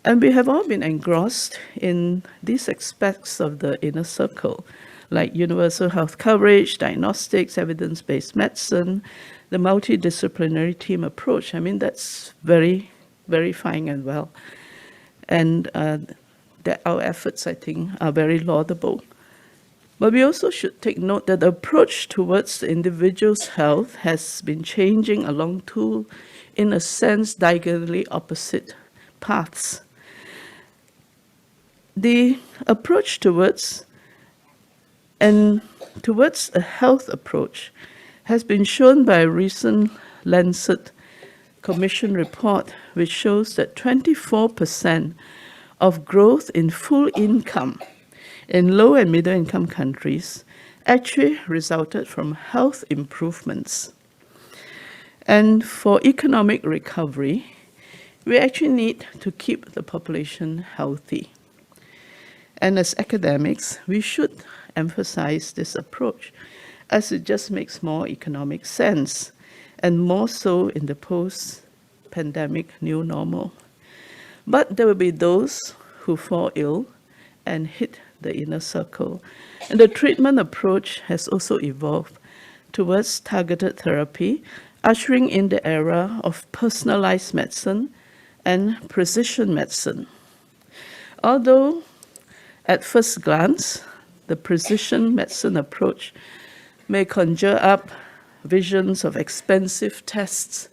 And we have all been engrossed in these aspects of the inner circle, like universal health coverage, diagnostics, evidence-based medicine, the multidisciplinary team approach. I mean, that's very, very fine and well. And that our efforts, I think, are very laudable. But we also should take note that the approach towards the individual's health has been changing along two, in a sense, diagonally opposite paths. The approach towards a health approach has been shown by a recent Lancet Commission report, which shows that 24% of growth in full income in low and middle income countries actually resulted from health improvements. And for economic recovery, we actually need to keep the population healthy. And as academics, we should emphasize this approach, as it just makes more economic sense, and more so in the post-pandemic new normal. But there will be those who fall ill and hit the inner circle. And the treatment approach has also evolved towards targeted therapy, ushering in the era of personalized medicine and precision medicine. Although at first glance, the precision medicine approach may conjure up visions of expensive tests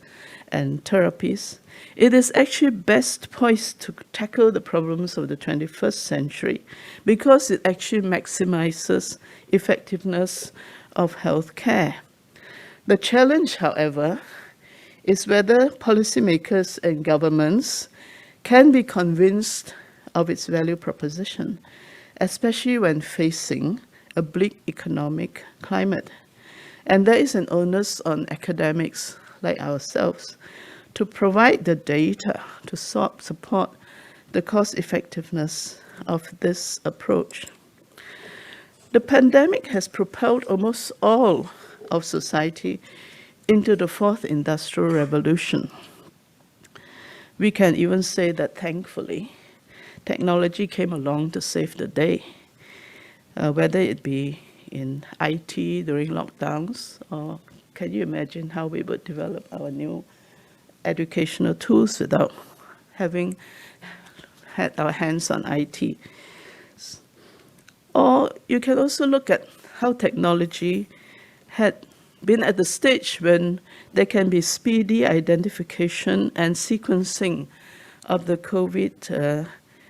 and therapies, it is actually best poised to tackle the problems of the 21st century because it actually maximizes effectiveness of health care. The challenge, however, is whether policymakers and governments can be convinced of its value proposition, especially when facing a bleak economic climate. And there is an onus on academics like ourselves to provide the data to support the cost effectiveness of this approach. The pandemic has propelled almost all of society into the fourth industrial revolution. We can even say that thankfully, technology came along to save the day, whether it be in IT during lockdowns, or can you imagine how we would develop our new educational tools without having had our hands on IT? Or you can also look at how technology had been at the stage when there can be speedy identification and sequencing of the COVID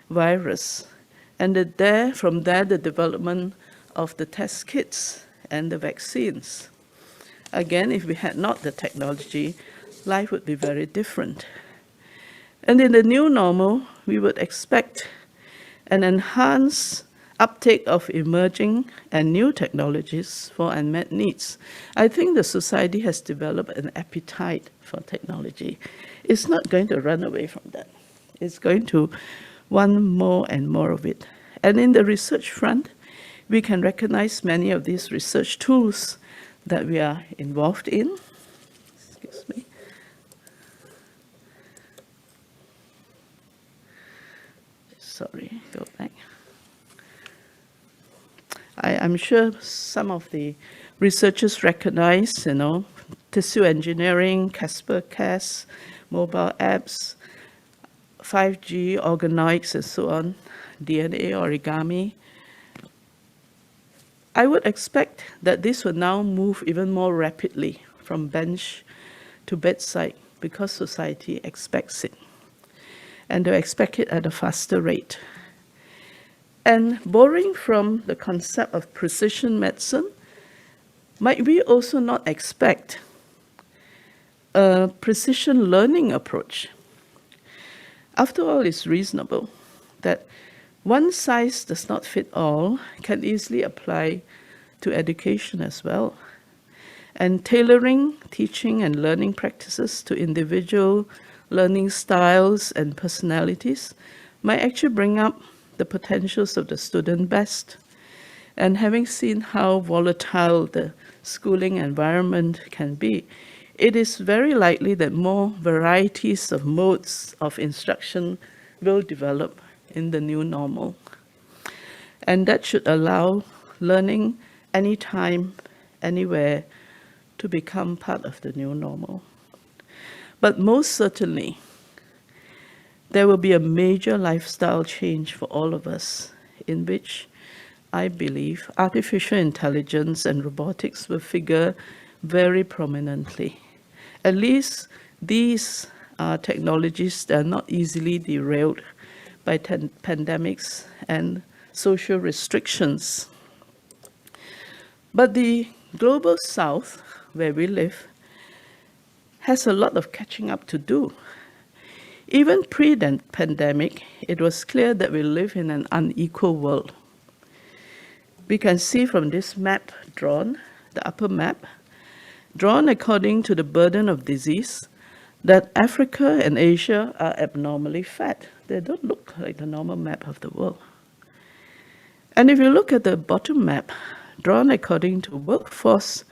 virus. And from there, the development of the test kits and the vaccines. Again, if we had not the technology, life would be very different. And in the new normal, we would expect an enhanced uptake of emerging and new technologies for unmet needs. I think the society has developed an appetite for technology. It's not going to run away from that. It's going to want more and more of it. And in the research front, we can recognize many of these research tools that we are involved in. Excuse me. Sorry, go back. I'm sure some of the researchers recognize, tissue engineering, CRISPR-Cas, mobile apps, 5G, organoids, and so on, DNA origami. I would expect that this will now move even more rapidly from bench to bedside because society expects it. And they expect it at a faster rate. And borrowing from the concept of precision medicine, might we also not expect a precision learning approach? After all, it's reasonable that one size does not fit all can easily apply to education as well. And tailoring teaching and learning practices to individual learning styles and personalities might actually bring up the potentials of the student best. And having seen how volatile the schooling environment can be, it is very likely that more varieties of modes of instruction will develop in the new normal. And that should allow learning anytime, anywhere, to become part of the new normal. But most certainly, there will be a major lifestyle change for all of us, in which I believe artificial intelligence and robotics will figure very prominently. At least these are technologies that are not easily derailed by pandemics and social restrictions. But the global south, where we live, has a lot of catching up to do. Even pre-pandemic, it was clear that we live in an unequal world. We can see from this map drawn, the upper map, drawn according to the burden of disease, that Africa and Asia are abnormally fat. They don't look like the normal map of the world. And if you look at the bottom map, drawn according to workforce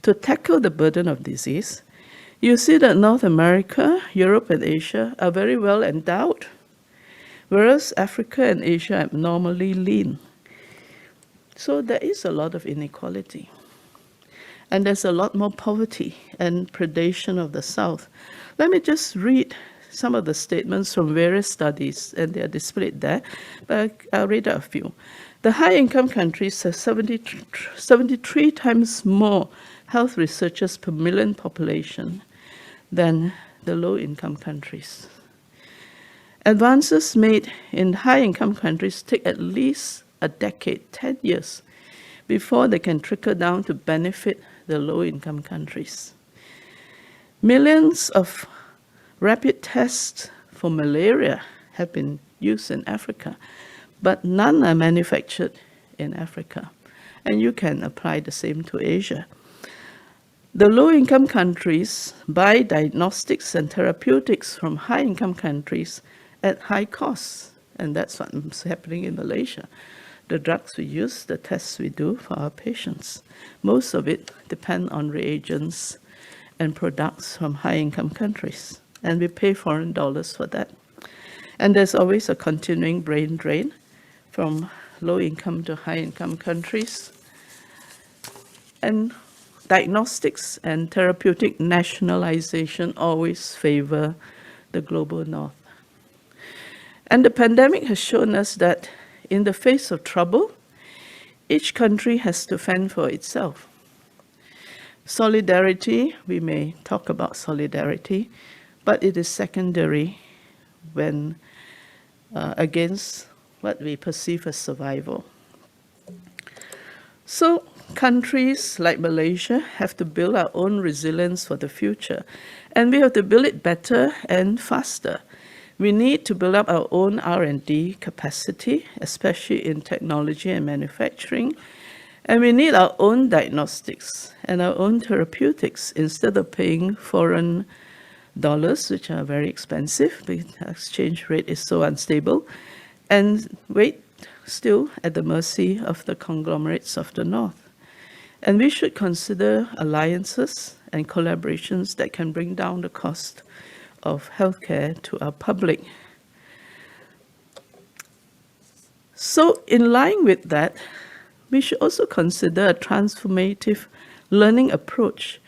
to tackle the burden of disease, you see that North America, Europe, and Asia are very well endowed, whereas Africa and Asia are abnormally lean. So there is a lot of inequality. And there's a lot more poverty and predation of the South. Let me just read some of the statements from various studies, and they are displayed there, but I'll read out a few. The high-income countries have 73 times more health researchers per million population than the low-income countries. Advances made in high-income countries take at least a decade, 10 years, before they can trickle down to benefit the low-income countries. Millions of rapid tests for malaria have been used in Africa, but none are manufactured in Africa. And you can apply the same to Asia. The low-income countries buy diagnostics and therapeutics from high-income countries at high costs, and that's what's happening in Malaysia. The drugs we use, the tests we do for our patients, most of it depend on reagents and products from high-income countries, and we pay foreign dollars for that. And there's always a continuing brain drain from low-income to high-income countries. And diagnostics and therapeutic nationalization always favor the global north. And the pandemic has shown us that in the face of trouble, each country has to fend for itself. Solidarity, we may talk about solidarity, but it is secondary when against what we perceive as survival. So countries like Malaysia have to build our own resilience for the future, and we have to build it better and faster. We need to build up our own R&D capacity, especially in technology and manufacturing, and we need our own diagnostics and our own therapeutics instead of paying foreign dollars, which are very expensive. The exchange rate is so unstable, and wait still at the mercy of the conglomerates of the North. And we should consider alliances and collaborations that can bring down the cost of healthcare to our public. So in line with that, we should also consider a transformative learning approach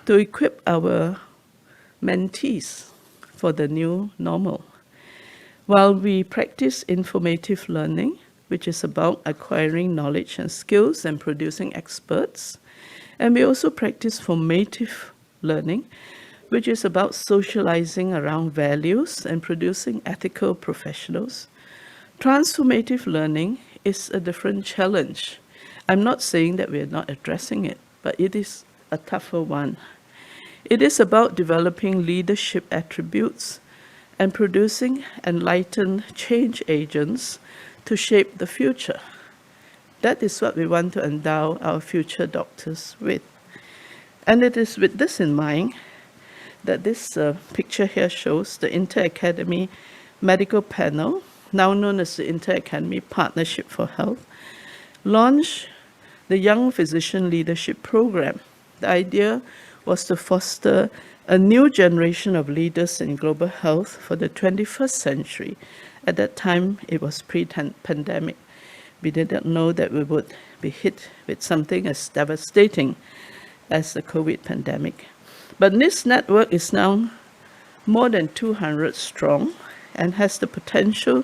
to equip our mentees for the new normal. While we practice informative learning, which is about acquiring knowledge and skills and producing experts, and we also practice formative learning, which is about socializing around values and producing ethical professionals. Transformative learning is a different challenge. I'm not saying that we are not addressing it, but it is a tougher one. It is about developing leadership attributes and producing enlightened change agents to shape the future. That is what we want to endow our future doctors with. And it is with this in mind that this picture here shows the Inter-Academy Medical Panel, now known as the Inter-Academy Partnership for Health, launched the Young Physician Leadership Program. The idea was to foster a new generation of leaders in global health for the 21st century. At that time, it was pre-pandemic. We didn't know that we would be hit with something as devastating as the COVID pandemic. But this network is now more than 200 strong and has the potential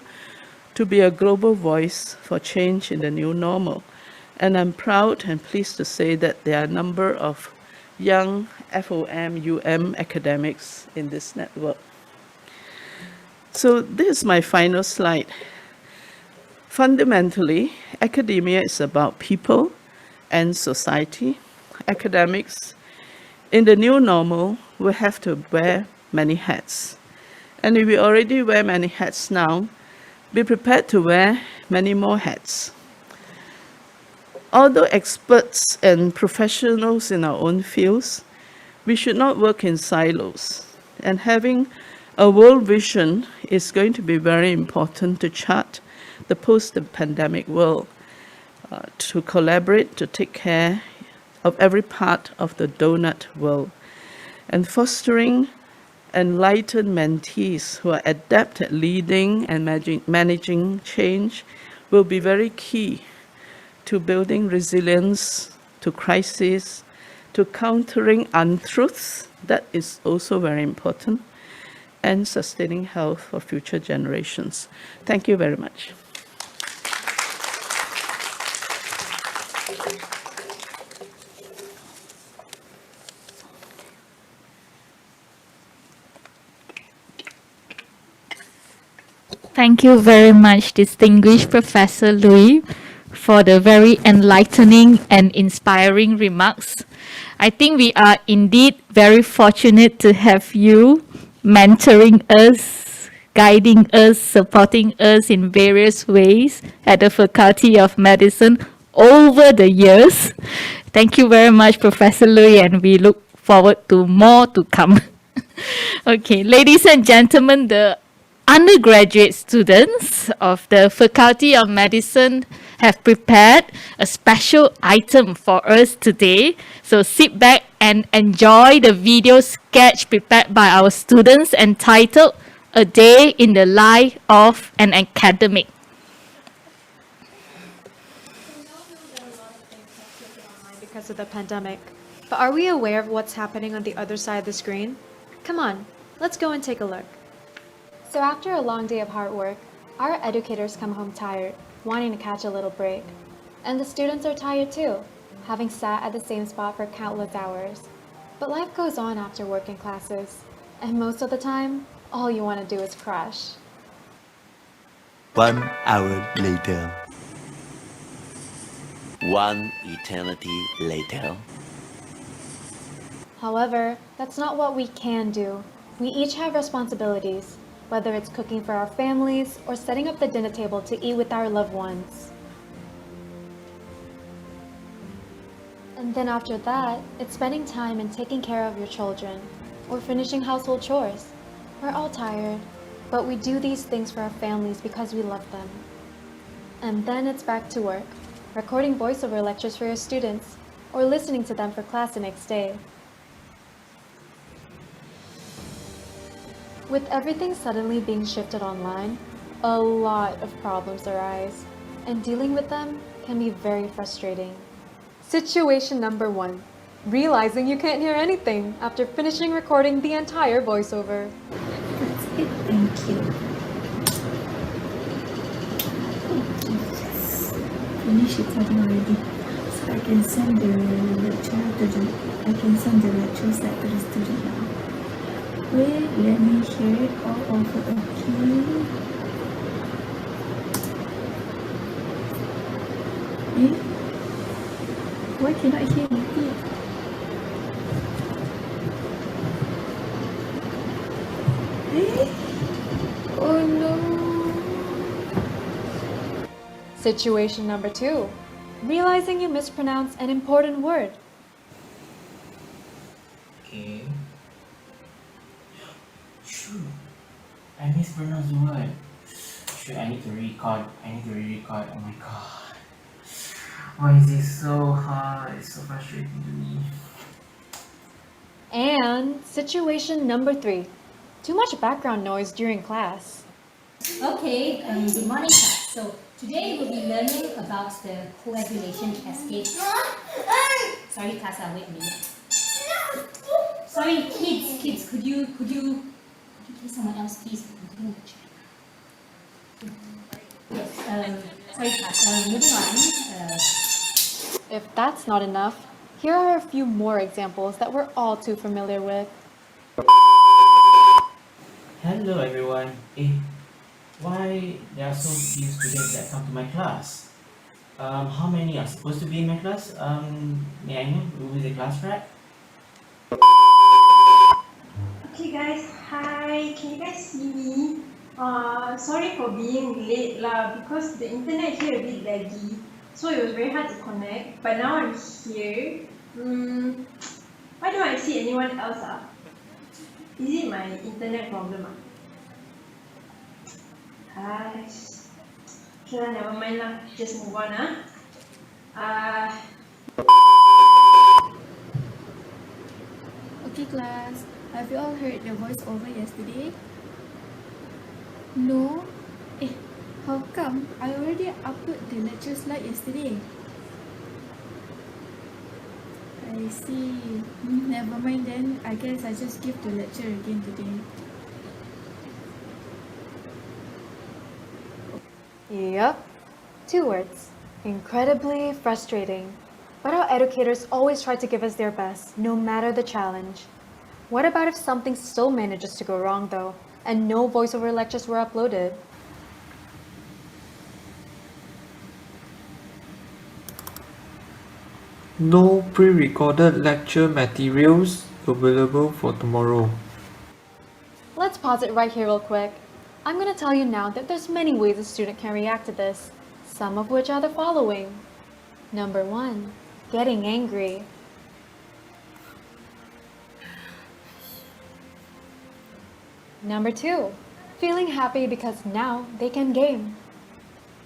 to be a global voice for change in the new normal. And I'm proud and pleased to say that there are a number of young FOM, academics in this network. So this is my final slide. Fundamentally, academia is about people and society. Academics in the new normal will have to wear many hats. And if we already wear many hats now, be prepared to wear many more hats. Although experts and professionals in our own fields, we should not work in silos. And having a world vision is going to be very important to chart the post-pandemic world, to collaborate, to take care of every part of the donut world, and fostering enlightened mentees who are adept at leading and managing change will be very key to building resilience to crises, to countering untruths, that is also very important, and sustaining health for future generations. Thank you very much. Thank you very much, distinguished Professor Louis, for the very enlightening and inspiring remarks. I think we are indeed very fortunate to have you mentoring us, guiding us, supporting us in various ways at the Faculty of Medicine over the years. Thank you very much, Professor Louis, and we look forward to more to come. Okay, ladies and gentlemen, the undergraduate students of the Faculty of Medicine have prepared a special item for us today. So sit back and enjoy the video sketch prepared by our students entitled A Day in the Life of an Academic. Because of the pandemic. But are we aware of what's happening on the other side of the screen? Come on, let's go and take a look. So after a long day of hard work, our educators come home tired, wanting to catch a little break. And the students are tired too, having sat at the same spot for countless hours. But life goes on after working classes, and most of the time, all you want to do is crash. 1 hour later. 1 eternity later. However, that's not what we can do. We each have responsibilities, whether it's cooking for our families or setting up the dinner table to eat with our loved ones. And then after that, it's spending time and taking care of your children, or finishing household chores. We're all tired, but we do these things for our families because we love them. And then it's back to work, recording voiceover lectures for your students, or listening to them for class the next day. With everything suddenly being shifted online, a lot of problems arise, and dealing with them can be very frustrating. Situation number 1. Realizing you can't hear anything after finishing recording the entire voiceover. That's it, thank you. Yes. Finish recording already. So I can send the lecture slide to the student now. Wait, let me hear it all over again. Why cannot hear me? Oh no. Situation number 2. Realizing you mispronounced an important word. Okay. Shoot. I mispronounced the word. Shoot, I need to re-record. Oh my god. Why is this so hard? It's so frustrating to me. And situation number 3. Too much background noise during class. Okay, good morning class. So today we'll be learning about the coagulation cascade. Sorry class, wait a minute. Sorry kids, could you please someone else please? I'm doing the chat. Yes, sorry, class. Moving on. If that's not enough, here are a few more examples that we're all too familiar with. Hello everyone. Why there are so few students that come to my class? How many are supposed to be in my class? May I know who is the class rep? Okay guys, hi, can you guys see me? Sorry for being late lah because the internet here a bit laggy, so it was very hard to connect. But now I'm here. Why don't I see anyone else? Is it my internet problem? Hi. Okay lah, never mind lah. Just move on Okay, class. Have you all heard the voiceover yesterday? No? How come? I already uploaded the lecture slide yesterday. I see. Never mind then. I guess I just give the lecture again today. Yep. 2 words. Incredibly frustrating. But our educators always try to give us their best, no matter the challenge. What about if something still manages to go wrong though, and no voiceover lectures were uploaded? No pre-recorded lecture materials available for tomorrow. Let's pause it right here real quick. I'm going to tell you now that there's many ways a student can react to this, some of which are the following. Number 1, getting angry. Number 2, feeling happy because now they can game.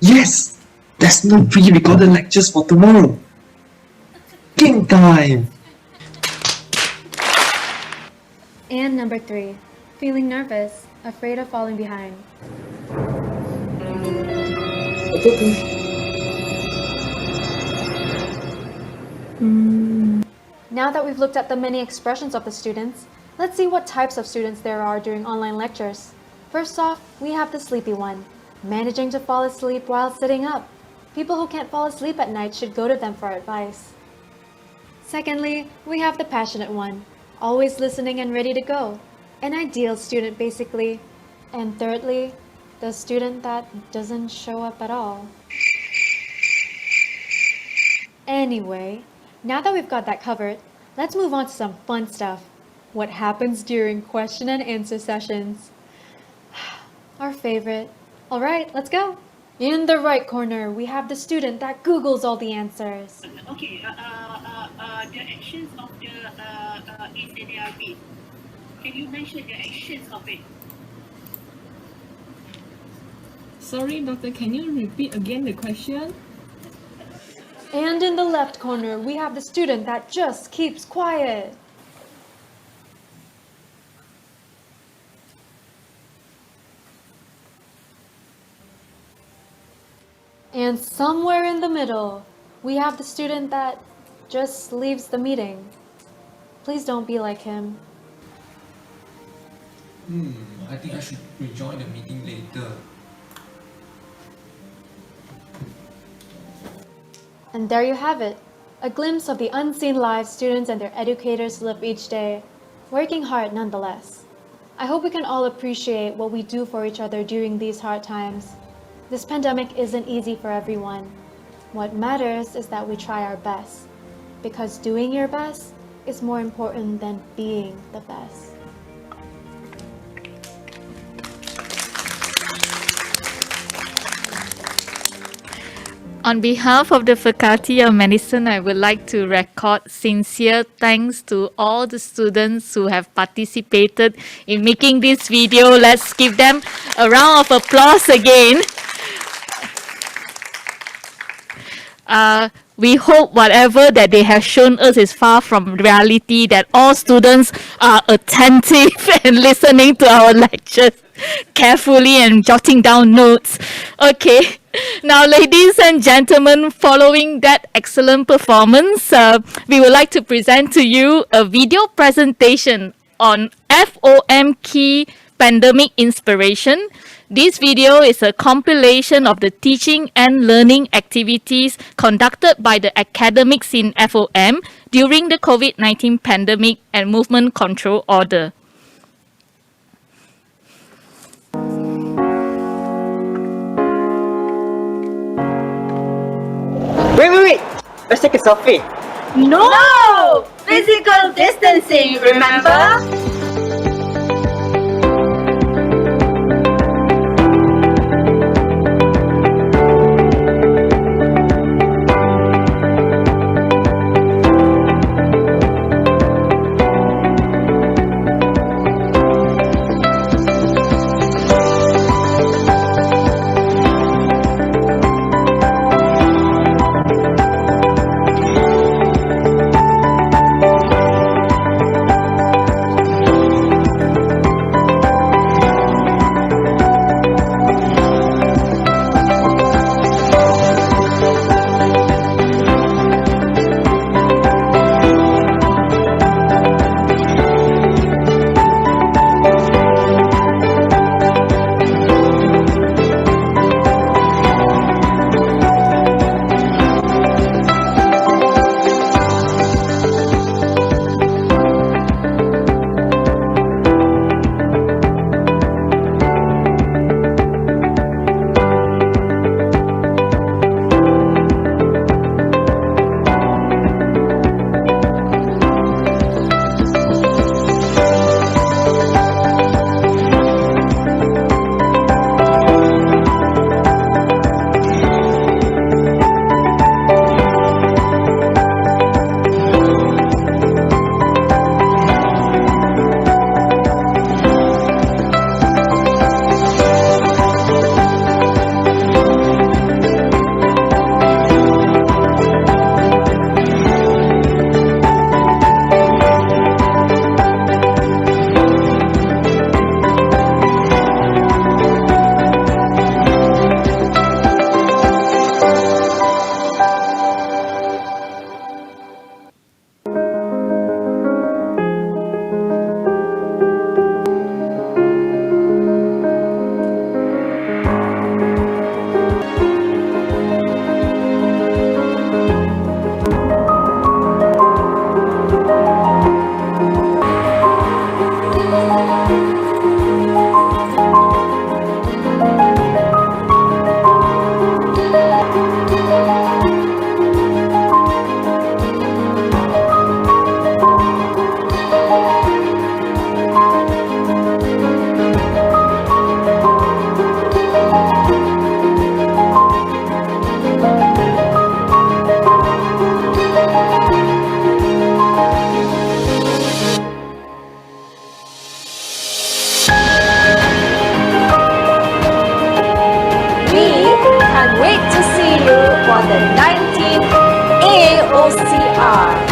Yes! There's no pre-recorded lectures for tomorrow! Game time! And number 3, feeling nervous, afraid of falling behind. Now that we've looked at the many expressions of the students, let's see what types of students there are during online lectures. First off, we have the sleepy one, managing to fall asleep while sitting up. People who can't fall asleep at night should go to them for advice. Secondly, we have the passionate one, always listening and ready to go. An ideal student, basically. And thirdly, the student that doesn't show up at all. Anyway, now that we've got that covered, let's move on to some fun stuff. What happens during question and answer sessions? Our favorite. All right, let's go. In the right corner, we have the student that Googles all the answers. Okay, the actions of the is and ARB. Can you mention the actions of it? Sorry, doctor, can you repeat again the question? And in the left corner, we have the student that just keeps quiet. And somewhere in the middle, we have the student that just leaves the meeting. Please don't be like him. I think I should rejoin the meeting later. And there you have it, a glimpse of the unseen lives students and their educators live each day, working hard nonetheless. I hope we can all appreciate what we do for each other during these hard times. This pandemic isn't easy for everyone. What matters is that we try our best, because doing your best is more important than being the best. On behalf of the Faculty of Medicine, I would like to record sincere thanks to all the students who have participated in making this video. Let's give them a round of applause again. We hope whatever that they have shown us is far from reality, that all students are attentive and listening to our lectures carefully and jotting down notes. Okay, now ladies and gentlemen, following that excellent performance, we would like to present to you a video presentation on FOM key pandemic inspiration. This video is a compilation of the teaching and learning activities conducted by the academics in FOM during the COVID-19 pandemic and movement control order. Wait! Let's take a selfie. No! Physical distancing, remember? Can't wait to see you for the 19th AOCR.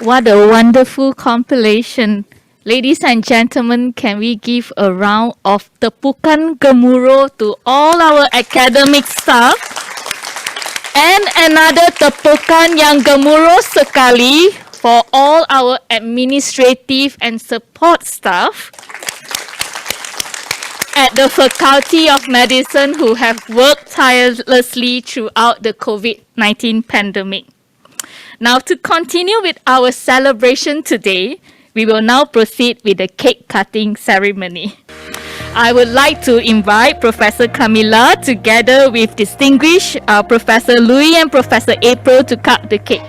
What a wonderful compilation. Ladies and gentlemen, can we give a round of tepukan gemuruh to all our academic staff? And another tepukan yang gemuruh sekali for all our administrative and support staff at the Faculty of Medicine who have worked tirelessly throughout the COVID-19 pandemic. Now, to continue with our celebration today, we will now proceed with the cake cutting ceremony. I would like to invite Professor Camilla together with distinguished Professor Louis and Professor April to cut the cake.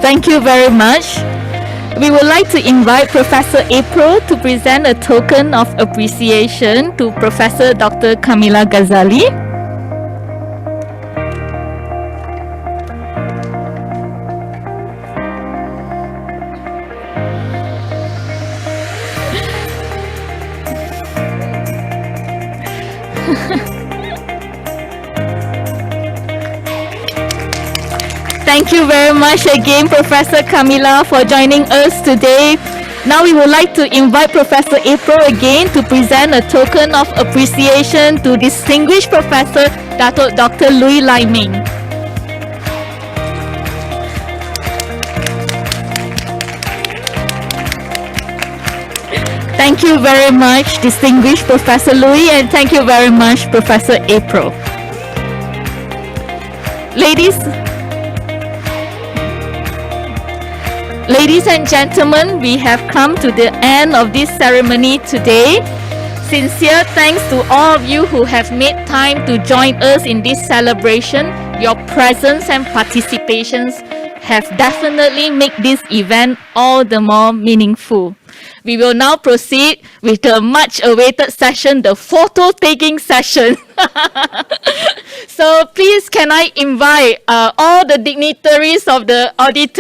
Thank you very much. We would like to invite Professor April to present a token of appreciation to Professor Dr. Camilla Ghazali. Thank you very much again, Professor Camilla, for joining us today. Now we would like to invite Professor April again to present a token of appreciation to distinguished Professor Dr. Louis Lai Ming. Thank you very much, distinguished Professor Louis, and thank you very much, Professor April. Ladies and gentlemen, we have come to the end of this ceremony today. Sincere thanks to all of you who have made time to join us in this celebration. Your presence and participations have definitely made this event all the more meaningful. We will now proceed with the much awaited session, the photo taking session. So please can I invite all the dignitaries of the auditorium